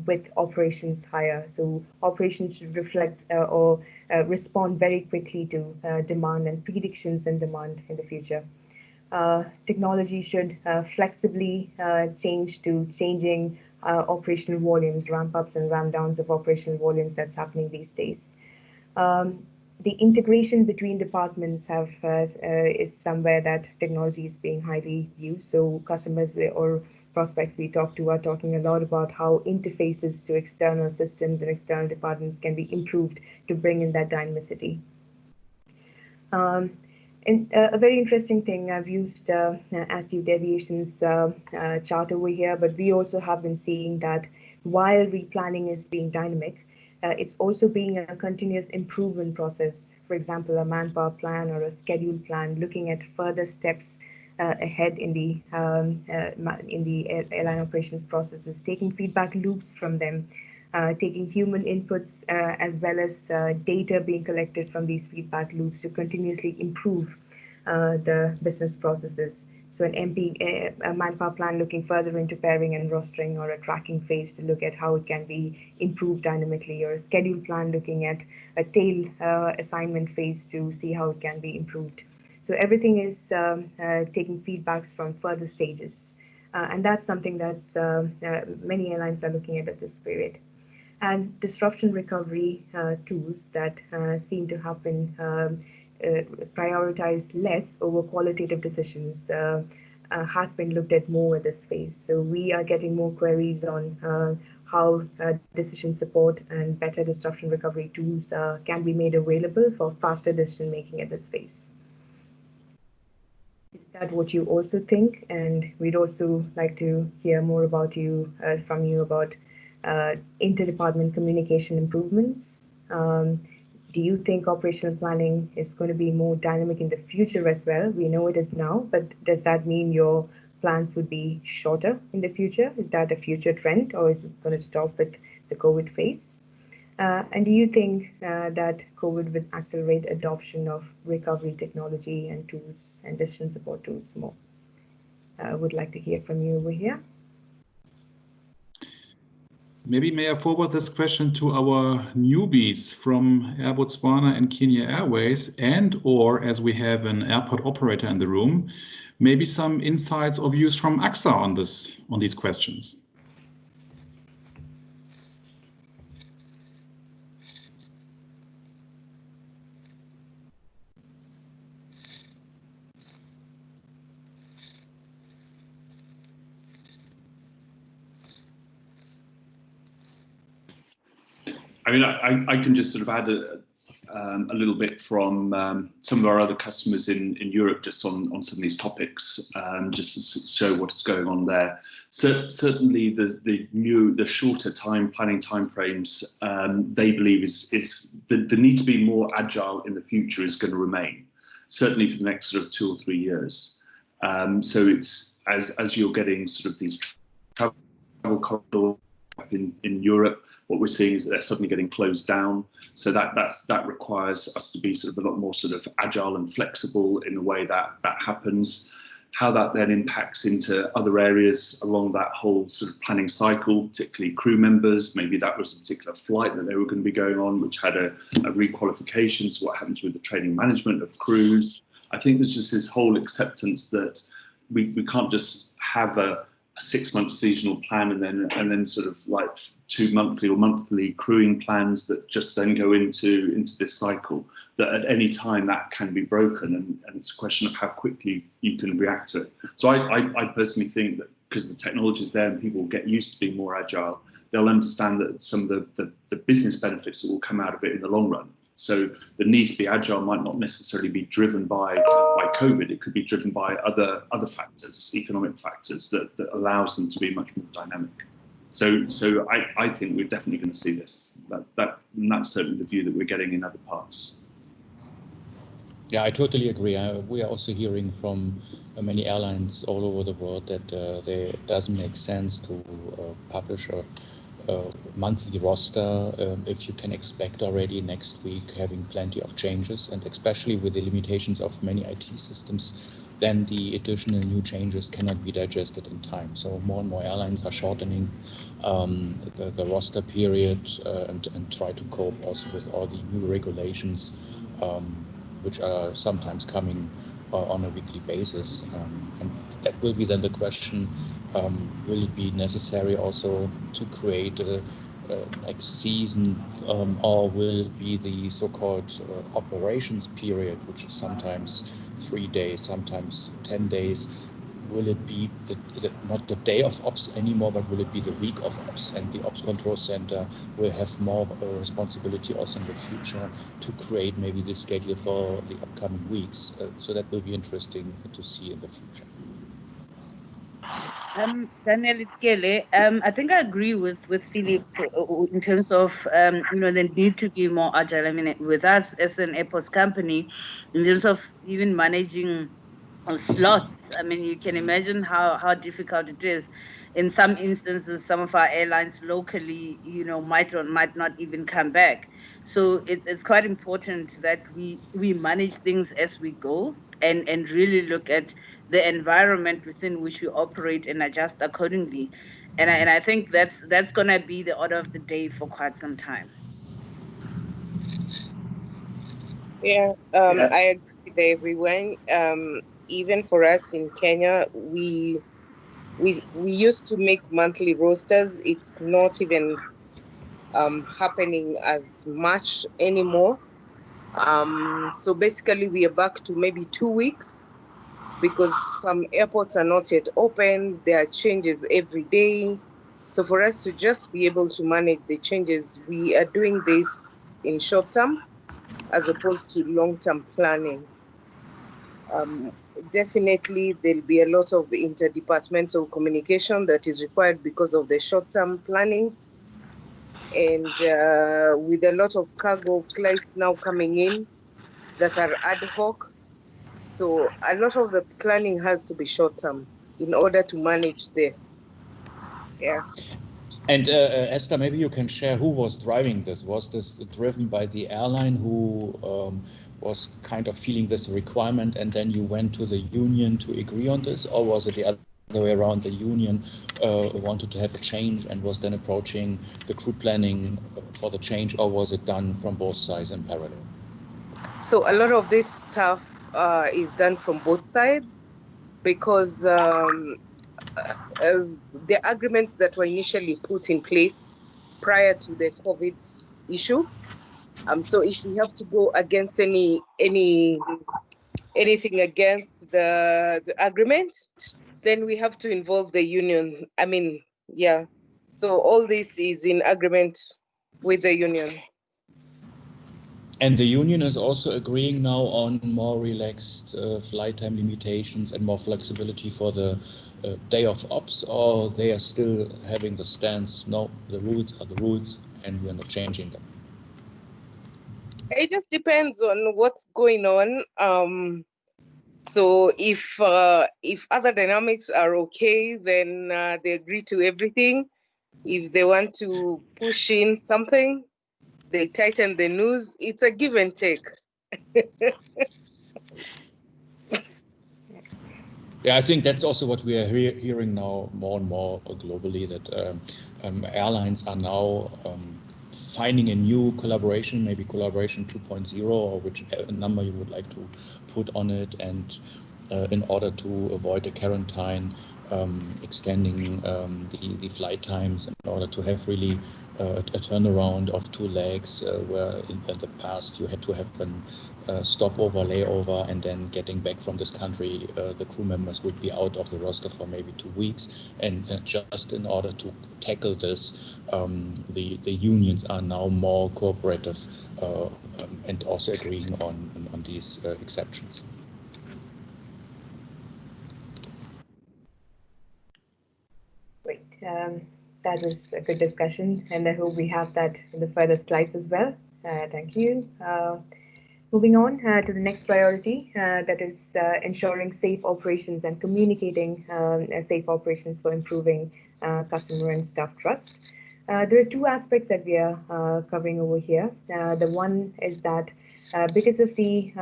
with operations higher. So operations should reflect or respond very quickly to demand and predictions in demand in the future. Technology should flexibly change to changing operational volumes, ramp ups and ramp downs of operational volumes that's happening these days. The integration between departments is somewhere that technology is being highly used. So customers or prospects we talk to are talking a lot about how interfaces to external systems and external departments can be improved to bring in that dynamicity. And a very interesting thing, I've used Astute Deviation's chart over here, but we also have been seeing that while replanning is being dynamic, it's also being a continuous improvement process. For example, a manpower plan or a schedule plan, looking at further steps ahead in the airline operations processes, taking feedback loops from them, taking human inputs as well as data being collected from these feedback loops to continuously improve the business processes. So an a manpower plan looking further into pairing and rostering, or a tracking phase to look at how it can be improved dynamically, or a schedule plan looking at a tail assignment phase to see how it can be improved. So everything is taking feedbacks from further stages. And that's something that's many airlines are looking at this period. And disruption recovery tools that seem to have been prioritized less over qualitative decisions has been looked at more at this phase. So we are getting more queries on how decision support and better disruption recovery tools can be made available for faster decision making at this phase. Is that what you also think? And we'd also like to hear more about from you about interdepartment communication improvements. Do you think operational planning is going to be more dynamic in the future as well? We know it is now, but does that mean your plans would be shorter in the future? Is that a future trend, or is it going to stop with the COVID phase? And do you think that COVID will accelerate adoption of recovery technology and tools and decision support tools more? I would like to hear from you over here. Maybe may I forward this question to our newbies from Air Botswana and Kenya Airways, and or, as we have an airport operator in the room, maybe some insights or views from AXA on these questions. I mean, I can just sort of add a little bit from some of our other customers in Europe, just on some of these topics, just to show what is going on there. So certainly the shorter planning timeframes, they believe is the need to be more agile in the future is going to remain, certainly for the next sort of 2 or 3 years. So it's as you're getting sort of these travel corridors in Europe, what we're seeing is that they're suddenly getting closed down. So that requires us to be sort of a lot more sort of agile and flexible in the way that happens. How that then impacts into other areas along that whole sort of planning cycle, particularly crew members. Maybe that was a particular flight that they were going to be going on, which had a requalification. So what happens with the training management of crews? I think there's just this whole acceptance that we can't just have a 6-month seasonal plan and then sort of like 2 monthly or monthly crewing plans that just then go into this cycle, that at any time that can be broken, and it's a question of how quickly you can react to it. So I personally think that because the technology is there and people get used to being more agile, they'll understand that some of the business benefits that will come out of it in the long run. So the need to be agile might not necessarily be driven by COVID. It could be driven by other factors, economic factors that allows them to be much more dynamic. So I think we're definitely going to see this. And that's certainly the view that we're getting in other parts. Yeah, I totally agree. We are also hearing from many airlines all over the world that it doesn't make sense to publish a monthly roster if you can expect already next week having plenty of changes, and especially with the limitations of many IT systems, then the additional new changes cannot be digested in time. So more and more airlines are shortening the roster period and try to cope also with all the new regulations which are sometimes coming on a weekly basis. And that will be then the question, will it be necessary also to create a next season, or will it be the so-called operations period, which is sometimes 3 days, sometimes 10 days, will it be not the day of ops anymore, but will it be the week of ops? And the ops control center will have more responsibility also in the future to create maybe the schedule for the upcoming weeks. So that will be interesting to see in the future. Daniel, it's Kele. I think I agree with Philip in terms of the need to be more agile. I mean, with us as an airports company, in terms of even managing slots. I mean, you can imagine how difficult it is. In some instances, some of our airlines locally, might not even come back. So it's quite important that we manage things as we go and really look at the environment within which we operate and adjust accordingly. And I think that's gonna be the order of the day for quite some time. Yeah, I agree with everyone. Even for us in Kenya, we used to make monthly rosters. It's not even happening as much anymore. So basically, we are back to maybe 2 weeks because some airports are not yet open. There are changes every day. So for us to just be able to manage the changes, we are doing this in short term as opposed to long-term planning. Definitely, there'll be a lot of interdepartmental communication that is required because of the short-term plannings. And with a lot of cargo flights now coming in that are ad hoc, so a lot of the planning has to be short-term in order to manage this. Yeah. And Esther, maybe you can share who was driving this. Was this driven by the airline who was kind of feeling this requirement and then you went to the union to agree on this? Or was it the other way around, the union wanted to have a change and was then approaching the crew planning for the change, or was it done from both sides in parallel? So a lot of this stuff is done from both sides because the agreements that were initially put in place prior to the COVID issue. So if we have to go against anything against the agreement, then we have to involve the union. I mean, yeah. So all this is in agreement with the union. And the union is also agreeing now on more relaxed flight time limitations and more flexibility for the day of ops, or they are still having the stance, no, the rules are the rules and we're not changing them? It just depends on what's going on. So if other dynamics are okay, then they agree to everything. If they want to push in something, they tighten the noose. It's a give and take. Yeah, I think that's also what we are hearing now more and more globally, that airlines are now finding a new collaboration, maybe collaboration 2.0, or which number you would like to put on it, and in order to avoid a quarantine, extending the flight times in order to have really a turnaround of 2 legs, where in the past you had to have a stopover, layover, and then getting back from this country, the crew members would be out of the roster for maybe 2 weeks. And just in order to tackle this, the unions are now more cooperative and also agreeing on these exceptions. Great. That was a good discussion, and I hope we have that in the further slides as well. Thank you. Moving on to the next priority, that is ensuring safe operations and communicating safe operations for improving customer and staff trust. There are 2 aspects that we are covering over here. The one is that because of the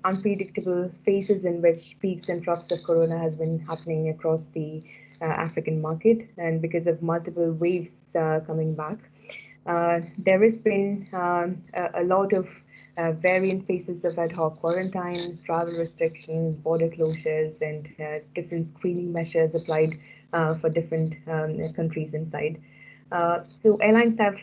unpredictable phases in which peaks and troughs of corona has been happening across the African market, and because of multiple waves coming back, there has been a lot of variant phases of ad hoc quarantines, travel restrictions, border closures, and different screening measures applied for different countries inside. So airlines have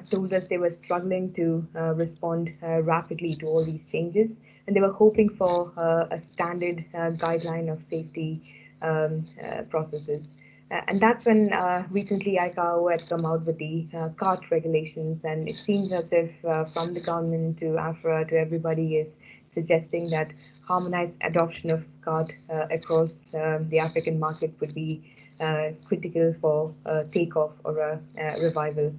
told us they were struggling to respond rapidly to all these changes, and they were hoping for a standard guideline of safety processes. And that's when recently ICAO had come out with the CART regulations, and it seems as if from the government to AFRA to everybody is suggesting that harmonized adoption of CART across the African market would be critical for takeoff or a revival.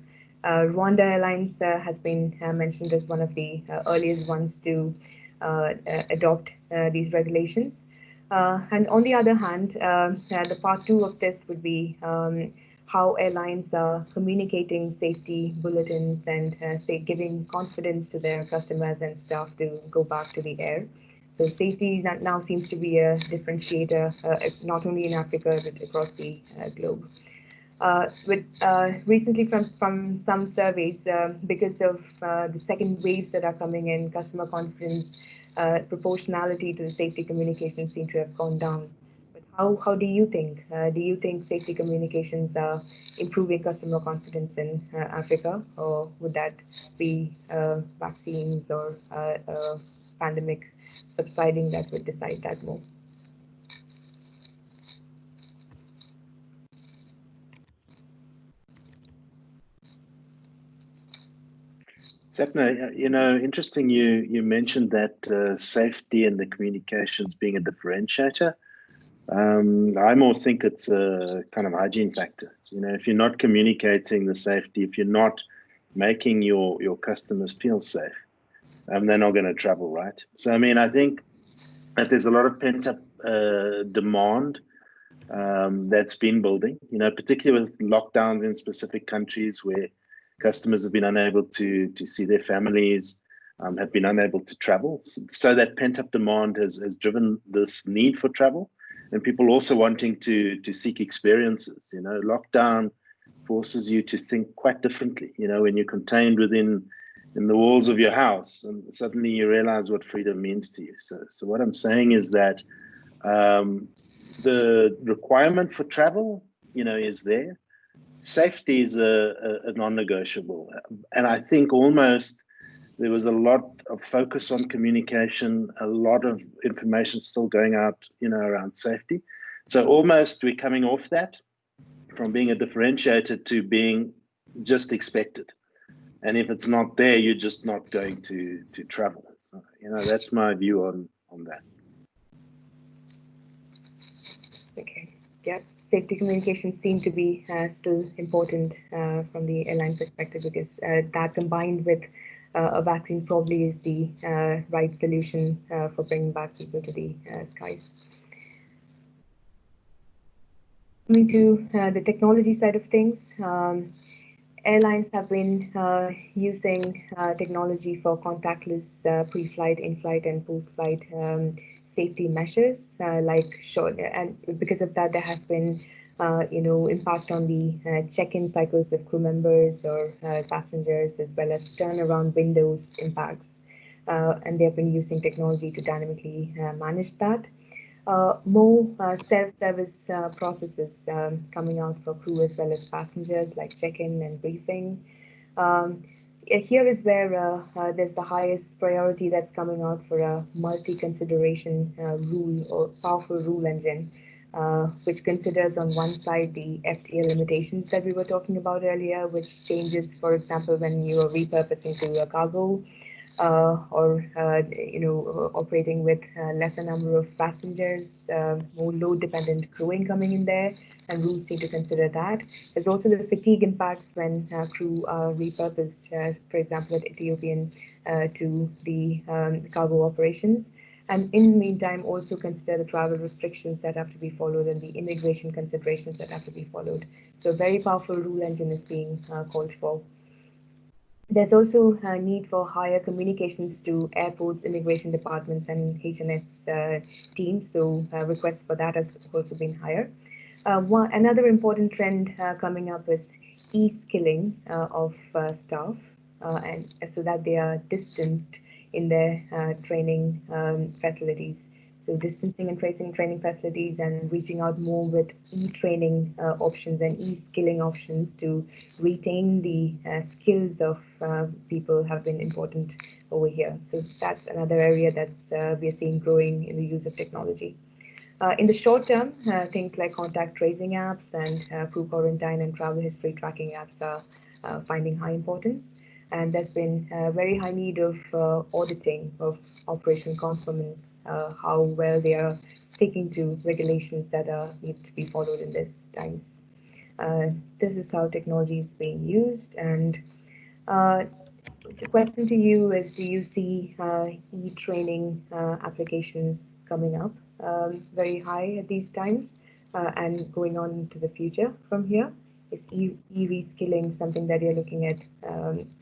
Rwanda Airlines has been mentioned as one of the earliest ones to adopt these regulations. And on the other hand, the part two of this would be how airlines are communicating safety bulletins and giving confidence to their customers and staff to go back to the air. So safety now seems to be a differentiator, not only in Africa, but across the globe. Recently from some surveys, because of the second waves that are coming in, customer confidence, proportionality to the safety communications seem to have gone down. But how do you think? Do you think safety communications are improving customer confidence in Africa, or would that be vaccines or pandemic subsiding that would decide that more? Sapna, interesting you mentioned that safety and the communications being a differentiator. I more think it's a kind of hygiene factor. If you're not communicating the safety, if you're not making your customers feel safe, they're not going to travel, right? So, I think that there's a lot of pent-up demand that's been building, particularly with lockdowns in specific countries where customers have been unable to see their families, have been unable to travel. So that pent-up demand has driven this need for travel, and people also wanting to seek experiences. Lockdown forces you to think quite differently, when you're contained in the walls of your house, and suddenly you realize what freedom means to you. So what I'm saying is that the requirement for travel, is there. Safety is a non-negotiable, and I think almost there was a lot of focus on communication, a lot of information still going out, around safety. So almost we're coming off that from being a differentiator to being just expected, and if it's not there, you're just not going to travel. So that's my view on that. Okay. Yeah. Safety communications seem to be still important from the airline perspective, because that combined with a vaccine probably is the right solution for bringing back people to the skies. Coming to the technology side of things, airlines have been using technology for contactless pre-flight, in-flight, and post-flight safety measures, and because of that, there has been, impact on the check-in cycles of crew members or passengers, as well as turnaround windows impacts. And they've been using technology to dynamically manage that. More self-service processes coming out for crew as well as passengers, like check-in and briefing. Here is where there's the highest priority that's coming out for a multi-consideration rule or powerful rule engine, which considers on one side the FTA limitations that we were talking about earlier, which changes, for example, when you are repurposing to a cargo, or operating with lesser number of passengers, more load-dependent crewing coming in there, and rules need to consider that. There's also the fatigue impacts when crew are repurposed, for example, at Ethiopian to the cargo operations. And in the meantime, also consider the travel restrictions that have to be followed and the immigration considerations that have to be followed. So a very powerful rule engine is being called for. There's also a need for higher communications to airports, immigration departments, and H&S teams. So requests for that has also been higher. Another important trend coming up is e-skilling of staff, and so that they are distanced in their training facilities. So distancing and training facilities, and reaching out more with e-training options and e-skilling options to retain the skills of people have been important over here. So that's another area that's we are seeing growing in the use of technology. In the short term, things like contact tracing apps and crew quarantine and travel history tracking apps are finding high importance. And there's been a very high need of auditing of operational conformance, how well they are sticking to regulations that need to be followed in these times. This is how technology is being used. And the question to you is, do you see e-training applications coming up very high at these times and going on into the future from here? Is e-reskilling something that you're looking at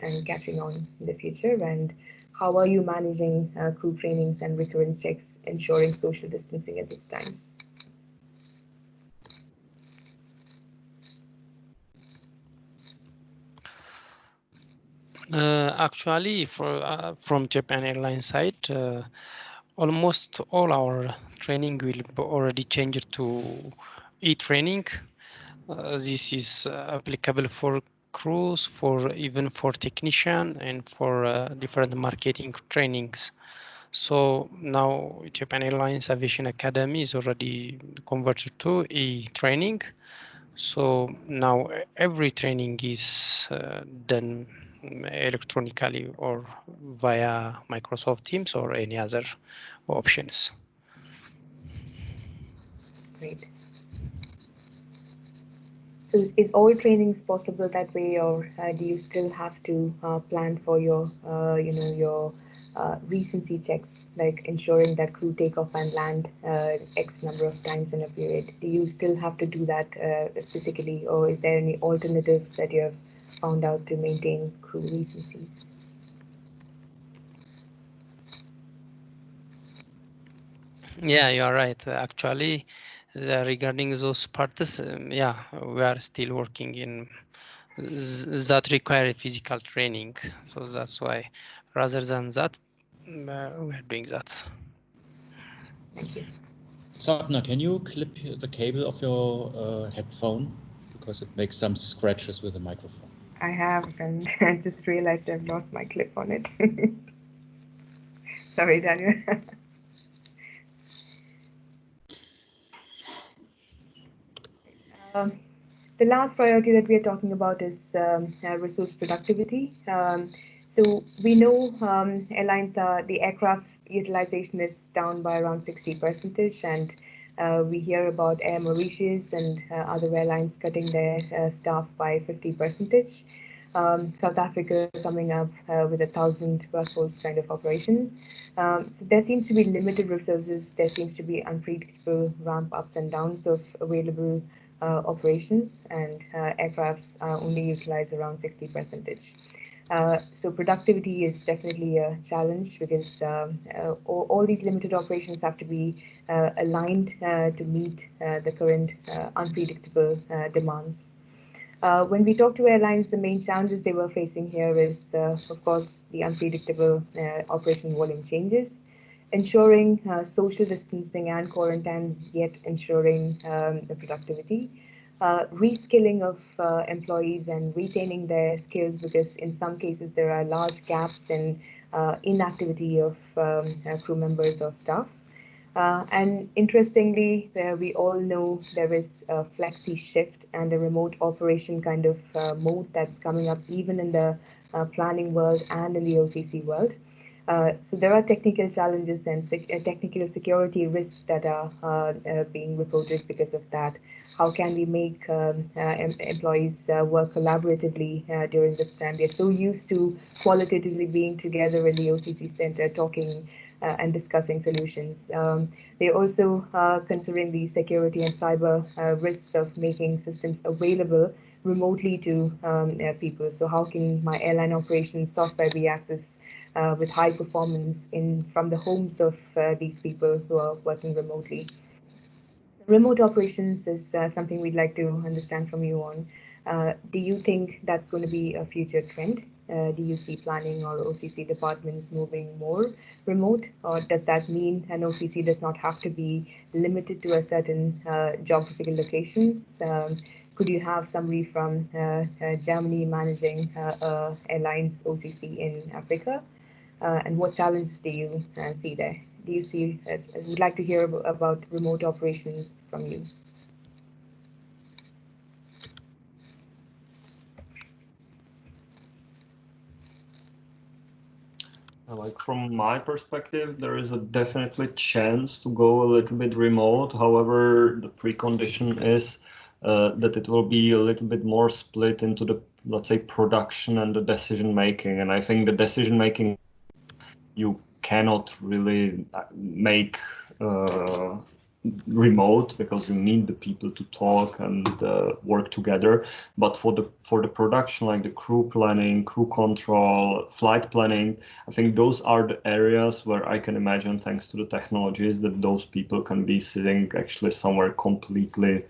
and catching on in the future? And how are you managing crew trainings and recurrent checks, ensuring social distancing at these times? Actually, from Japan Airlines side, almost all our training will be already changed to e-training. This is applicable for crews, for even for technician, and for different marketing trainings. So now Japan Airlines Aviation Academy is already converted to e-training. So now every training is done electronically or via Microsoft Teams or any other options. Great. So is all trainings possible that way, or do you still have to plan for your, your recency checks, like ensuring that crew take off and land X number of times in a period? Do you still have to do that physically, or is there any alternative that you have found out to maintain crew recencies? Yeah, you are right. Actually, regarding those parts, yeah, we are still working in that require physical training. So that's why, rather than that, we are doing that. Thank you. Sapna, can you clip the cable of your headphone? Because it makes some scratches with the microphone. I have, and I just realized I've lost my clip on it. Sorry, Daniel. The last priority that we are talking about is resource productivity. So we know airlines the aircraft utilization is down by around 60%, and we hear about Air Mauritius and other airlines cutting their staff by 50%. South Africa coming up with 1,000 workforce kind of operations. So there seems to be limited resources. There seems to be unpredictable ramp ups and downs of available operations, and aircrafts only utilize around 60%. So productivity is definitely a challenge because all these limited operations have to be aligned to meet the current unpredictable demands. When we talk to airlines, the main challenges they were facing here is, of course, the unpredictable operation volume changes, ensuring social distancing and quarantines, yet ensuring the productivity, reskilling of employees and retaining their skills, because in some cases there are large gaps in inactivity of crew members or staff. And interestingly, we all know there is a flexi shift and a remote operation kind of mode that's coming up even in the planning world and in the OCC world. So there are technical challenges and technical security risks that are being reported because of that. How can we make employees work collaboratively during this time? They're so used to qualitatively being together in the OCC center, talking and discussing solutions. They're also considering the security and cyber risks of making systems available remotely to people. So how can my airline operations software be accessed with high performance from the homes of these people who are working remotely? Remote operations is something we'd like to understand from you on. Do you think that's going to be a future trend? Do you see planning or OCC departments moving more remote, or does that mean an OCC does not have to be limited to a certain geographical locations? Could you have somebody from Germany managing airlines OCC in Africa? And what challenges do you see there? do you see? I would like to hear about remote operations from you. Like from my perspective, there is a definitely chance to go a little bit remote. However, the precondition is that it will be a little bit more split into the, let's say, production and the decision making. And I think the decision making you cannot really make remote, because you need the people to talk and work together. But for the production, like the crew planning, crew control, flight planning, I think those are the areas where I can imagine, thanks to the technologies, that those people can be sitting actually somewhere completely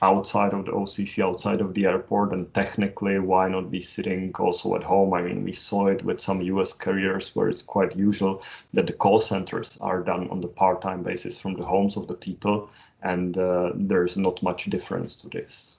outside of the OCC, outside of the airport, and technically why not be sitting also at home? I mean, we saw it with some US carriers where it's quite usual that the call centers are done on the part-time basis from the homes of the people, and there's not much difference to this.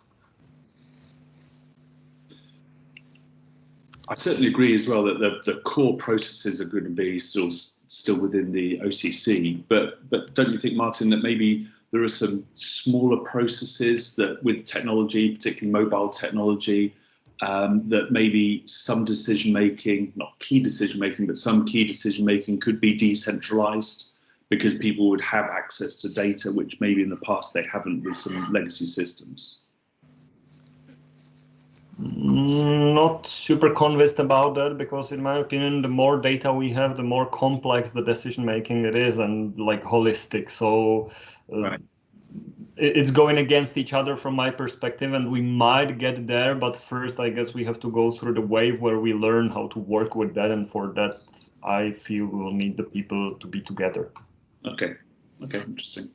I certainly agree as well that the core processes are going to be still within the OCC, but don't you think, Martin, that maybe there are some smaller processes that with technology, particularly mobile technology, that maybe some decision making, not key decision making, but some key decision making could be decentralized because people would have access to data, which maybe in the past they haven't with some legacy systems? Not super convinced about that, because in my opinion, the more data we have, the more complex the decision making it is, and like holistic. So right. It's going against each other from my perspective, and we might get there, but first I guess we have to go through the wave where we learn how to work with that, and for that I feel we'll need the people to be together. Okay, interesting.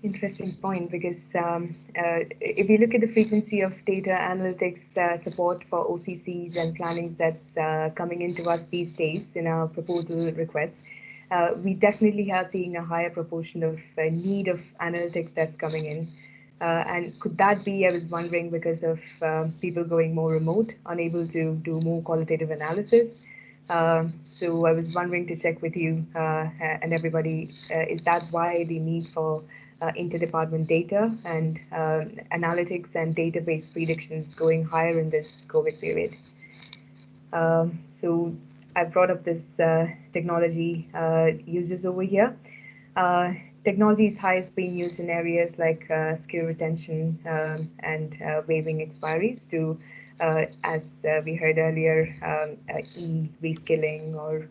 Interesting point, because if you look at the frequency of data analytics support for OCCs and plannings that's coming into us these days in our proposal requests, we definitely are seeing a higher proportion of need of analytics that's coming in. And could that be, I was wondering, because of people going more remote, unable to do more qualitative analysis? So I was wondering to check with you and everybody, is that why the need for interdepartment data and analytics and database predictions going higher in this COVID period? So I brought up this technology uses over here. Technology is highest being used in areas like skill retention and waiving expiries to, as we heard earlier, reskilling or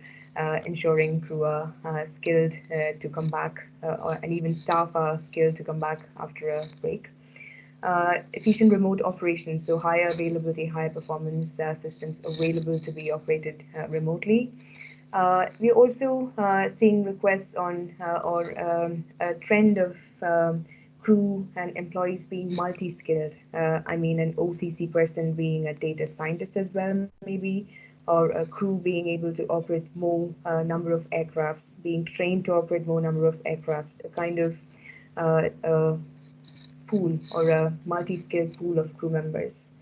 ensuring crew are skilled to come back, and even staff are skilled to come back after a break. Efficient remote operations, so higher availability, higher performance systems available to be operated remotely. We're also seeing requests on or a trend of crew and employees being multi-skilled. I mean, an OCC person being a data scientist as well, maybe, or a crew being able to operate more number of aircrafts, being trained to operate more number of aircrafts, a kind of pool or a multi-skilled pool of crew members.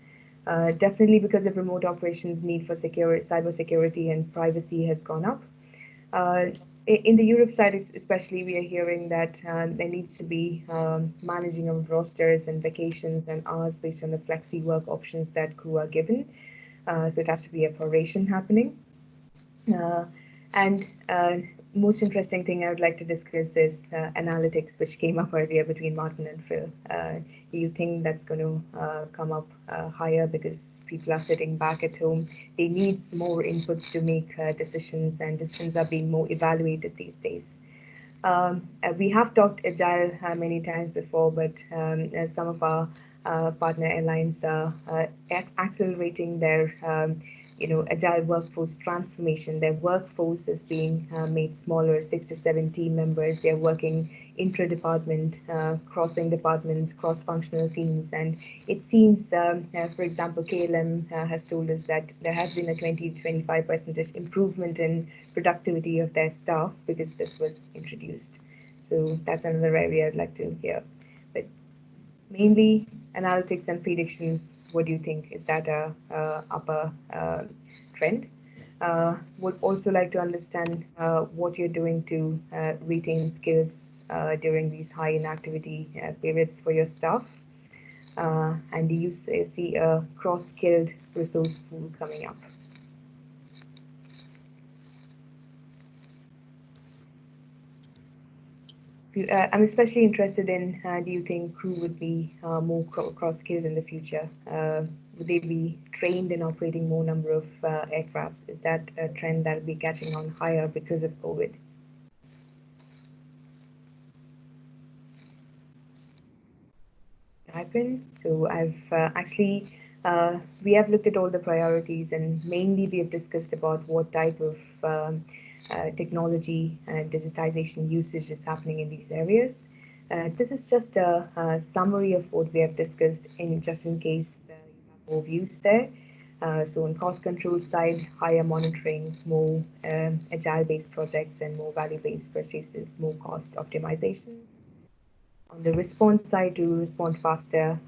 Definitely because of remote operations, need for cyber security and privacy has gone up. In the Europe side especially, we are hearing that there needs to be managing of rosters and vacations and hours based on the flexi work options that crew are given. So it has to be a proration happening. And most interesting thing I would like to discuss is analytics, which came up earlier between Martin and Phil. Do you think that's going to come up higher because people are sitting back at home? They need more inputs to make decisions, and decisions are being more evaluated these days. We have talked agile many times before, but some of our partner airlines are accelerating their agile workforce transformation. Their workforce is being made smaller, 6 to 7 team members. They're working intra-department, crossing departments, cross-functional teams. And it seems, for example, KLM has told us that there has been a 20 to 25% improvement in productivity of their staff because this was introduced. So that's another area I'd like to hear. But mainly analytics and predictions, what do you think? Is that a upper trend? Would also like to understand what you're doing to retain skills during these high inactivity periods for your staff. And do you see a cross-skilled resource pool coming up? I'm especially interested in, do you think crew would be more cross-skilled in the future? Would they be trained in operating more number of aircrafts? Is that a trend that will be catching on higher because of COVID? So I've actually, we have looked at all the priorities, and mainly we have discussed about what type of technology and digitization usage is happening in these areas. This is just a summary of what we have discussed just in case you have more views there. So on cost control side, higher monitoring, more agile-based projects and more value-based purchases, more cost optimizations. On the response side, to respond faster,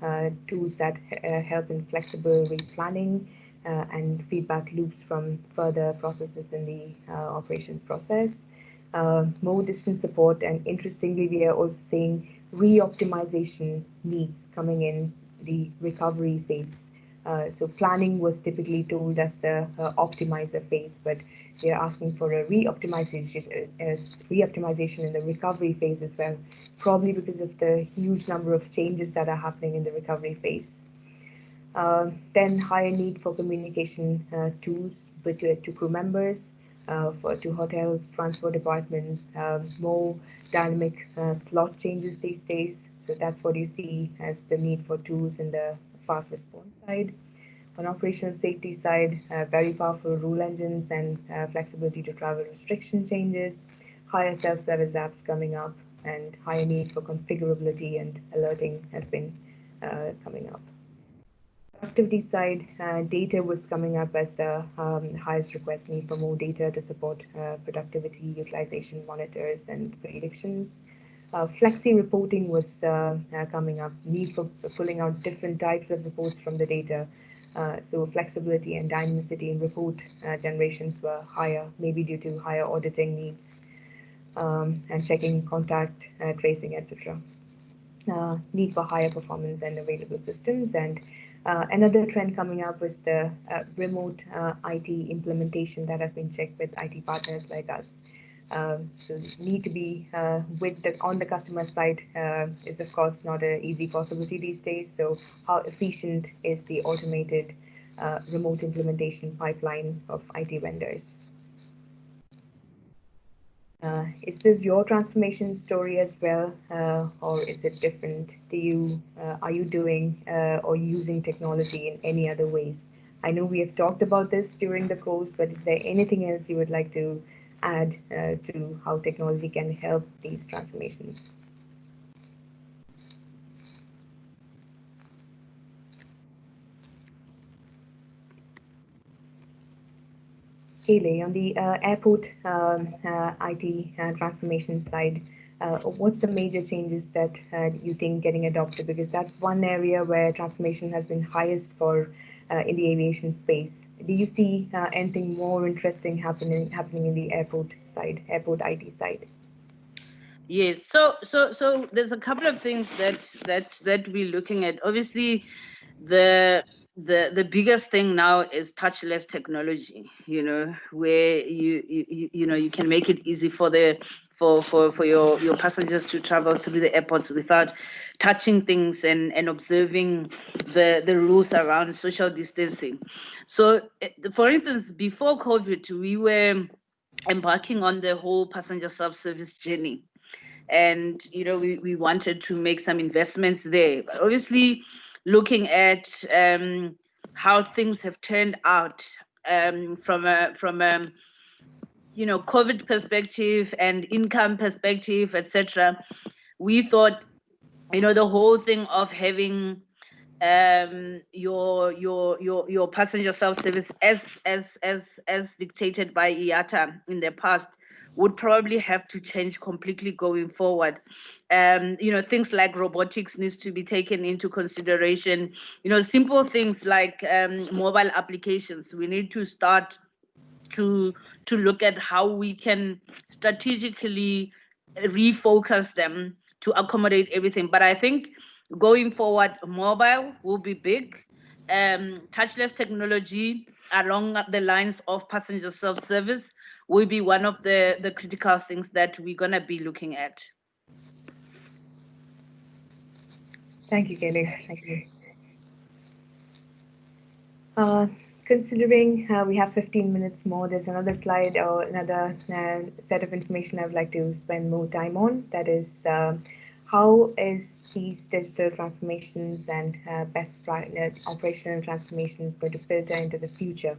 tools that help in flexible replanning and feedback loops from further processes in the operations process. More distant support, and interestingly, we are also seeing re-optimization needs coming in the recovery phase. So planning was typically told as the optimizer phase, but we are asking for a re-optimization in the recovery phase as well, probably because of the huge number of changes that are happening in the recovery phase. Then higher need for communication tools to crew members, to hotels, transport departments, more dynamic slot changes these days. So that's what you see as the need for tools in the fast response side. On operational safety side, very powerful rule engines and flexibility to travel restriction changes, higher self-service apps coming up, and higher need for configurability and alerting has been coming up. Productivity side, data was coming up as the highest request, need for more data to support productivity, utilization monitors, and predictions. Flexi reporting was coming up, need for pulling out different types of reports from the data. So flexibility and dynamicity in report generations were higher, maybe due to higher auditing needs and checking contact tracing, etc. Need for higher performance and available systems. And another trend coming up was the remote IT implementation that has been checked with IT partners like us. So need to be on the customer side is of course not an easy possibility these days. So how efficient is the automated remote implementation pipeline of IT vendors? Is this your transformation story as well, or is it different? Are you doing or using technology in any other ways? I know we have talked about this during the course, but is there anything else you would like to add to how technology can help these transformations? Haley, on the airport IT transformation side, what's the major changes that you think getting adopted? Because that's one area where transformation has been highest for in the aviation space. Do you see anything more interesting happening in the airport side, airport IT side? Yes, so there's a couple of things that we're looking at. Obviously, the biggest thing now is touchless technology, where you can make it easy for your passengers to travel through the airports without touching things and observing the rules around social distancing. So for instance, before COVID, we were embarking on the whole passenger self-service journey, and we wanted to make some investments there, but obviously looking at how things have turned out from a COVID perspective and income perspective, etc., we thought the whole thing of having your passenger self-service as dictated by IATA in the past would probably have to change completely going forward. Things like robotics needs to be taken into consideration. Simple things like mobile applications. We need to start to look at how we can strategically refocus them to accommodate everything. But I think going forward, mobile will be big. Touchless technology along the lines of passenger self-service will be one of the critical things that we're going to be looking at. Thank you, Kelly. Thank you. Considering we have 15 minutes more, there's another slide or another set of information I would like to spend more time on. That is, how is these digital transformations and best operational transformations going to filter into the future?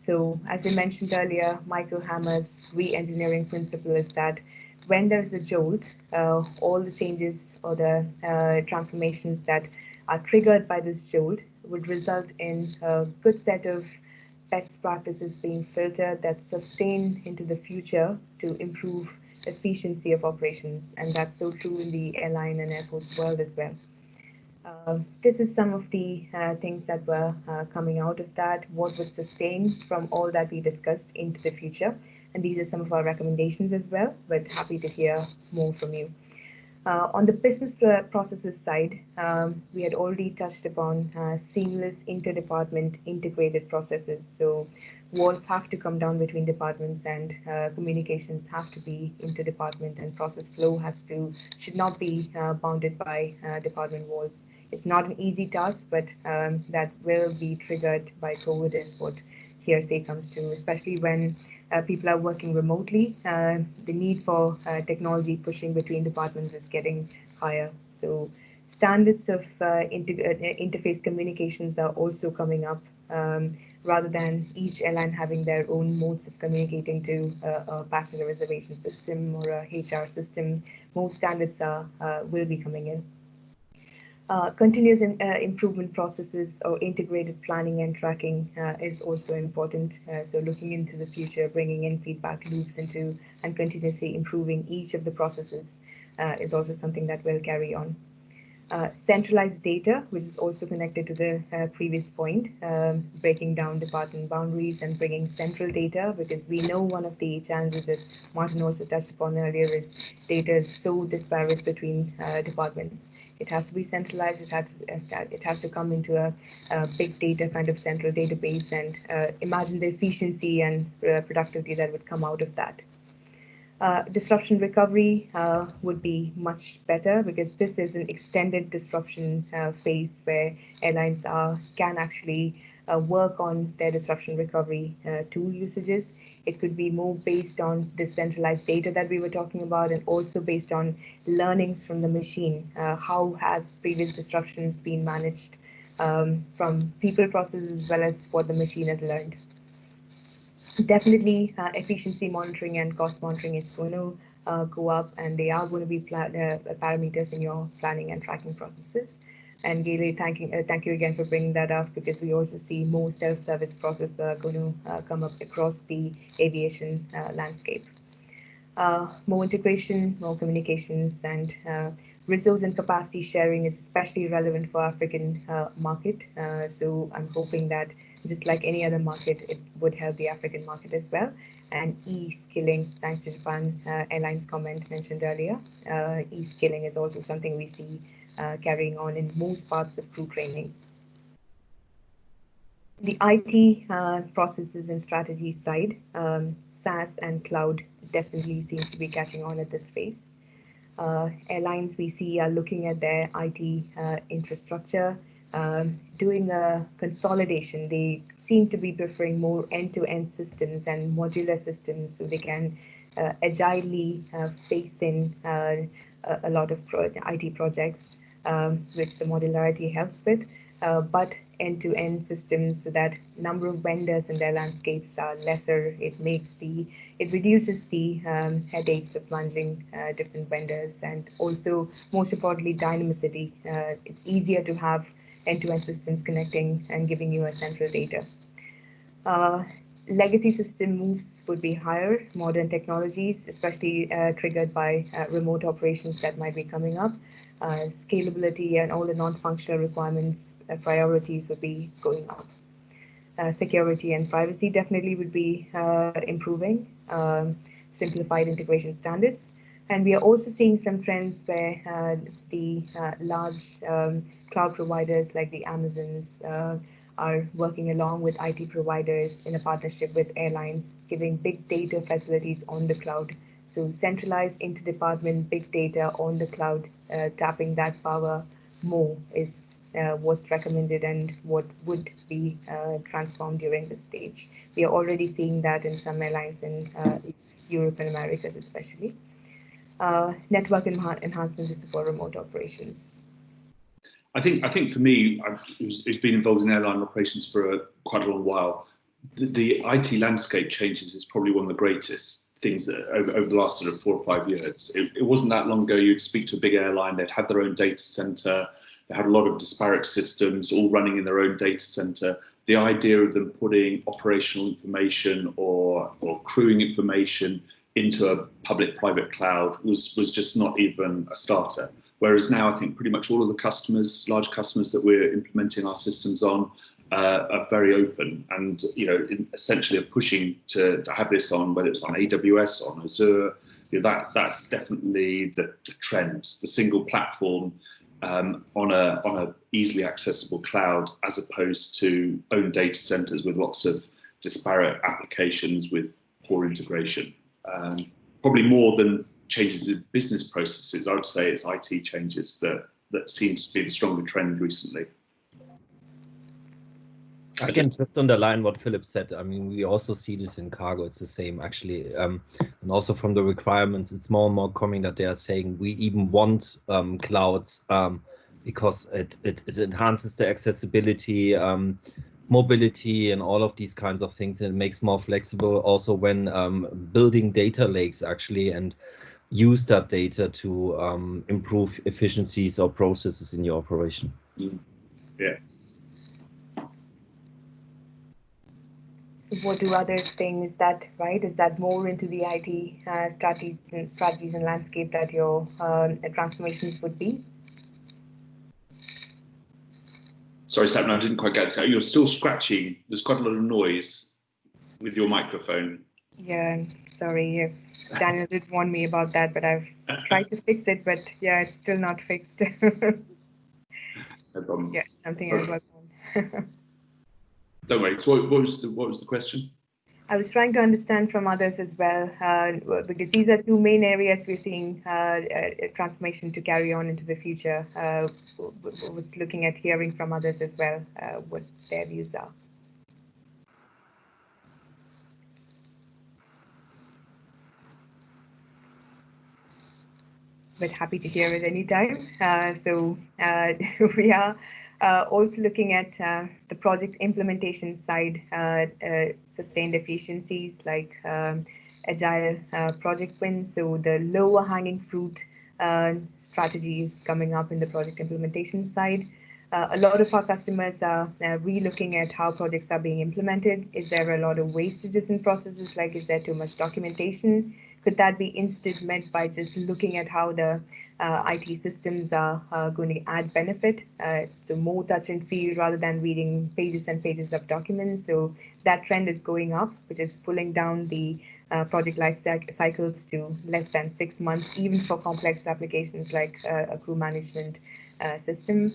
So, as we mentioned earlier, Michael Hammer's re-engineering principle is that when there's a jolt, all the changes or the transformations that are triggered by this jolt would result in a good set of best practices being filtered that sustain into the future to improve efficiency of operations. And that's so true in the airline and airport world as well. This is some of the things that were coming out of that, what would sustain from all that we discussed into the future. And these are some of our recommendations as well, but happy to hear more from you. On the business processes side, we had already touched upon seamless interdepartment integrated processes. So walls have to come down between departments, and communications have to be interdepartment, and process flow should not be bounded by department walls. It's not an easy task, but that will be triggered by COVID is what hearsay comes to, especially when people are working remotely. The need for technology pushing between departments is getting higher. So standards of interface communications are also coming up, rather than each airline having their own modes of communicating to a passenger reservation system or a HR system. More standards will be coming in. Continuous improvement processes or integrated planning and tracking is also important. So looking into the future, bringing in feedback loops into and continuously improving each of the processes is also something that will carry on. Centralized data, which is also connected to the previous point, breaking down department boundaries and bringing central data, because we know one of the challenges that Martin also touched upon earlier is data is so disparate between departments. It has to be centralized. It has to come into a big data kind of central database, and imagine the efficiency and productivity that would come out of that. Disruption recovery would be much better, because this is an extended disruption phase where airlines can actually work on their disruption recovery tool usages. It could be more based on the centralized data that we were talking about, and also based on learnings from the machine. How has previous disruptions been managed from people, processes, as well as what the machine has learned. Definitely, efficiency monitoring and cost monitoring is going to go up, and they are going to be parameters in your planning and tracking processes. And Gayle, thank you again for bringing that up, because we also see more self-service processes going to come up across the aviation landscape. More integration, more communications, and resource and capacity sharing is especially relevant for African market. So I'm hoping that just like any other market, it would help the African market as well. And e-skilling, thanks to Japan Airlines comment mentioned earlier, e-skilling is also something we see carrying on in most parts of crew training. The IT processes and strategy side, SaaS and cloud definitely seems to be catching on at this phase. Airlines we see are looking at their IT infrastructure, doing a consolidation. They seem to be preferring more end-to-end systems and modular systems, so they can agilely face in a lot of IT projects, which the modularity helps with, but end-to-end systems, so that number of vendors in their landscapes are lesser. It reduces the headaches of managing different vendors, and also most importantly dynamicity. It's easier to have end-to-end systems connecting and giving you a central data. Legacy system moves would be higher. Modern technologies, especially triggered by remote operations that might be coming up, scalability and all the non-functional requirements, priorities would be going up. security and privacy definitely would be improving, simplified integration standards. And we are also seeing some trends where the large cloud providers like the Amazons are working along with IT providers in a partnership with airlines, giving big data facilities on the cloud. So centralized interdepartment big data on the cloud, tapping that power more is what's recommended and what would be transformed during this stage. We are already seeing that in some airlines in Europe and Americas especially. Network enhancement is for remote operations. I think for me, who's been involved in airline operations for quite a long while, the IT landscape changes is probably one of the greatest things that over the last sort of 4 or 5 years. It wasn't that long ago you'd speak to a big airline, they'd have their own data center, they had a lot of disparate systems all running in their own data center. The idea of them putting operational information or crewing information into a public-private cloud was just not even a starter. Whereas now I think pretty much all of the customers, large customers that we're implementing our systems on, are very open and essentially are pushing to have this on, whether it's on AWS, on Azure. That's definitely the trend. The single platform on a easily accessible cloud, as opposed to own data centers with lots of disparate applications with poor integration. Probably more than changes in business processes, I would say it's IT changes that seems to be the stronger trend recently. I can just underline what Philip said. I mean, we also see this in cargo. It's the same, actually. And also from the requirements, it's more and more coming that they are saying we even want clouds because it enhances the accessibility, mobility, and all of these kinds of things. And it makes more flexible also when building data lakes, actually, and use that data to improve efficiencies or processes in your operation. Yeah. What do other things that, right, is that more into the IT strategies and landscape that your transformations would be? Sorry, Sapna, I didn't quite get it. You're still scratching. There's quite a lot of noise with your microphone. Yeah, sorry. Daniel did warn me about that, but I've tried to fix it, but yeah, it's still not fixed. No problem. Yeah, something I'll work on. Don't worry. So what was the question? I was trying to understand from others as well, because these are two main areas we're seeing transformation to carry on into the future. Was looking at hearing from others as well, what their views are. But happy to hear it anytime. We are also looking at the project implementation side, sustained efficiencies like agile project wins. So the lower hanging fruit strategies coming up in the project implementation side. A lot of our customers are re-looking at how projects are being implemented. Is there a lot of wastages in processes? Like, is there too much documentation? Could that be instead met by just looking at how the IT systems are going to add benefit? So more touch and feel rather than reading pages and pages of documents. So that trend is going up, which is pulling down the project life cycles to less than 6 months, even for complex applications like a crew management system.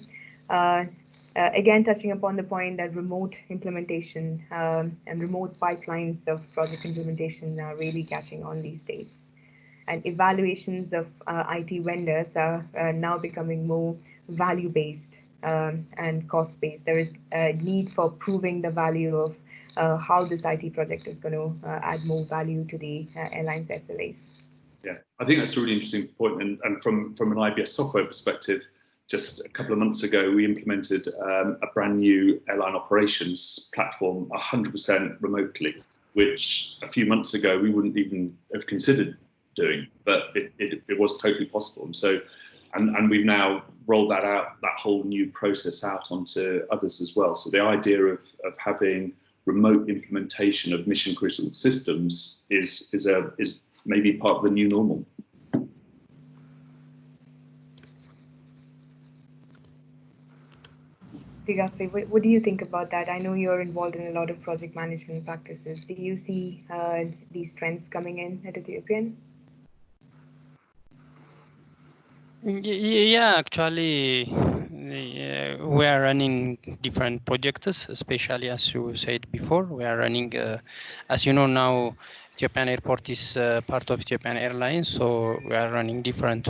Again, touching upon the point that remote implementation and remote pipelines of project implementation are really catching on these days. And evaluations of IT vendors are now becoming more value-based and cost-based. There is a need for proving the value of how this IT project is going to add more value to the airline's SLAs. Yeah, I think that's a really interesting point. And from an IBS software perspective, just a couple of months ago, we implemented a brand new airline operations platform 100% remotely, which a few months ago we wouldn't even have considered doing, but it was totally possible. And so, and we've now rolled that out, that whole new process out onto others as well. So the idea of having remote implementation of mission critical systems is maybe part of the new normal. Digafe, what do you think about that? I know you're involved in a lot of project management practices. Do you see these trends coming in at Ethiopian? Yeah, actually, we are running different projects, especially as you said before. We are running, as you know now, Japan Airport is part of Japan Airlines, so we are running different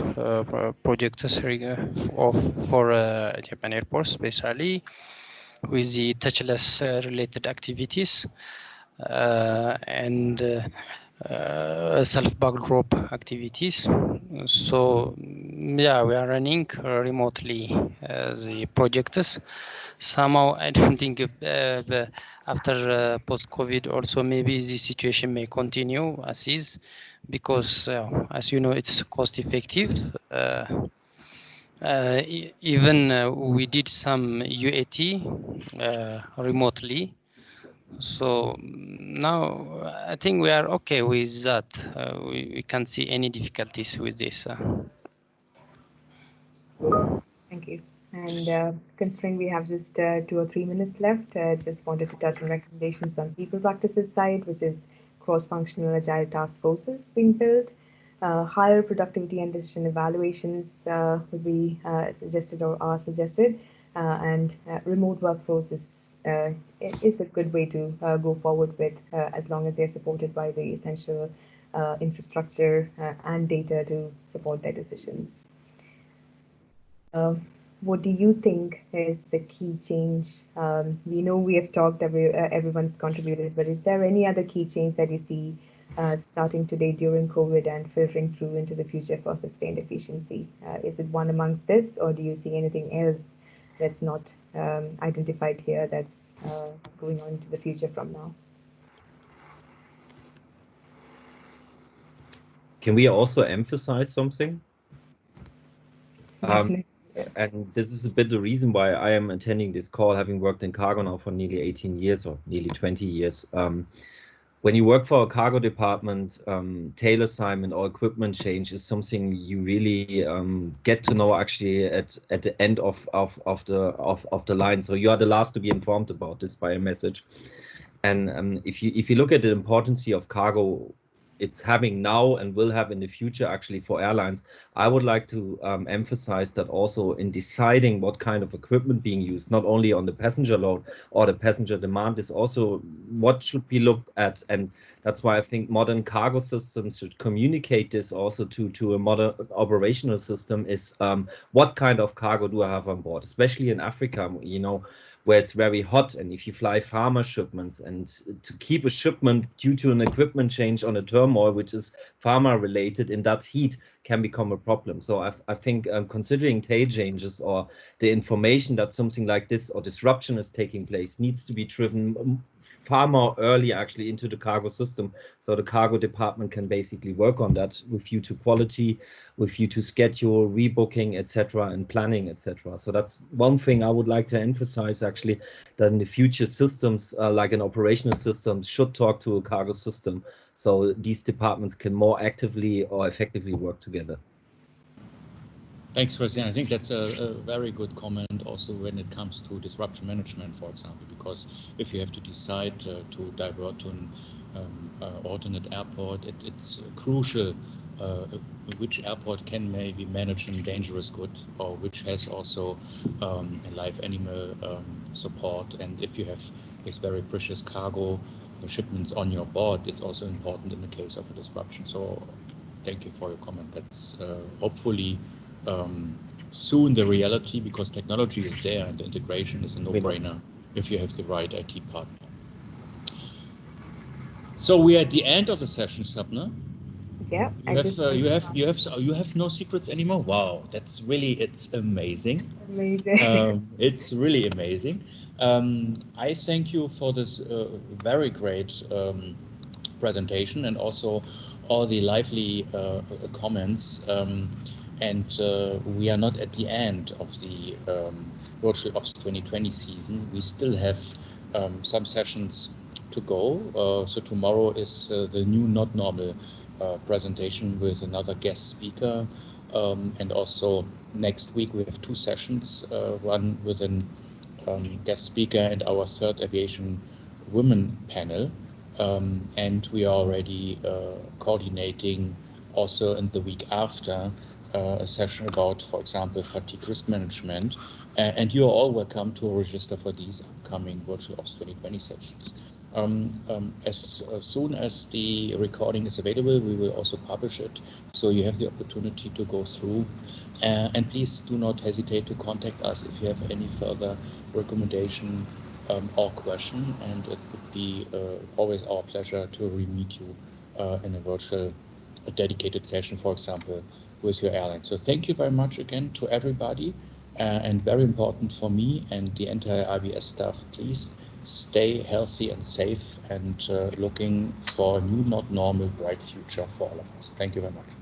projects for Japan Airport, especially with the touchless related activities and self-backdrop activities. So yeah, we are running remotely the projects. Somehow I don't think after post-COVID also maybe the situation may continue as is, because as you know, it's cost effective. Even we did some UAT remotely. So now I think we are okay with that. We can't see any difficulties with this. Thank you. And considering we have just 2 or 3 minutes left, just wanted to touch on recommendations on people practices side, which is cross-functional agile task forces being built. Higher productivity and decision evaluations would be suggested or are suggested, and remote workforce is a good way to go forward with, as long as they're supported by the essential infrastructure and data to support their decisions. What do you think is the key change? We know we have talked, everyone's contributed, but is there any other key change that you see starting today during COVID and filtering through into the future for sustained efficiency? Is it one amongst this, or do you see anything else that's not identified here that's going on into the future from now? Can we also emphasize something? And this is a bit the reason why I am attending this call, having worked in cargo now for nearly 18 years or nearly 20 years. When you work for a cargo department, tail assignment or equipment change is something you really get to know actually at the end of the line. So you are the last to be informed about this by a message. And if you look at the importance of cargo, it's having now and will have in the future actually for airlines, I would like to emphasize that also in deciding what kind of equipment being used, not only on the passenger load or the passenger demand, is also what should be looked at. And that's why I think modern cargo systems should communicate this also to a modern operational system, is what kind of cargo do I have on board, especially in Africa, you know, where it's very hot, and if you fly pharma shipments, and to keep a shipment due to an equipment change on a terminal which is pharma related in that heat can become a problem. So I think considering tail changes or the information that something like this or disruption is taking place needs to be driven far more early actually into the cargo system, so the cargo department can basically work on that with view to quality, with view to schedule, rebooking, etc., and planning, etc. So that's one thing I would like to emphasize actually, that in the future systems like an operational system should talk to a cargo system, so these departments can more actively or effectively work together. Thanks, Christian. I think that's a very good comment also when it comes to disruption management, for example, because if you have to decide to divert to an alternate airport, it's crucial which airport can maybe manage a dangerous good, or which has also a live animal support. And if you have this very precious cargo shipments on your board, it's also important in the case of a disruption. So thank you for your comment. That's hopefully soon the reality, because technology is there and the integration is a no-brainer if you have the right IT partner. So we are at the end of the session, Sapna. Yeah, you have no secrets anymore. Wow, that's really, it's amazing. Amazing. It's really amazing. I thank you for this very great presentation, and also all the lively comments. And we are not at the end of the Virtual Ops 2020 season. We still have some sessions to go. So tomorrow is the new Not Normal presentation with another guest speaker. And also next week we have 2 sessions, one with an guest speaker and our third aviation women panel. And we are already coordinating also in the week after a session about, for example, fatigue risk management. And you are all welcome to register for these upcoming Virtual Ops 2020 sessions. As soon as the recording is available, we will also publish it, so you have the opportunity to go through. And please do not hesitate to contact us if you have any further recommendation or question, and it would be always our pleasure to re-meet you in a virtual dedicated session, for example, with your airline. So thank you very much again to everybody, and very important for me and the entire IBS staff, please stay healthy and safe, and looking for a new, not normal, bright future for all of us. Thank you very much.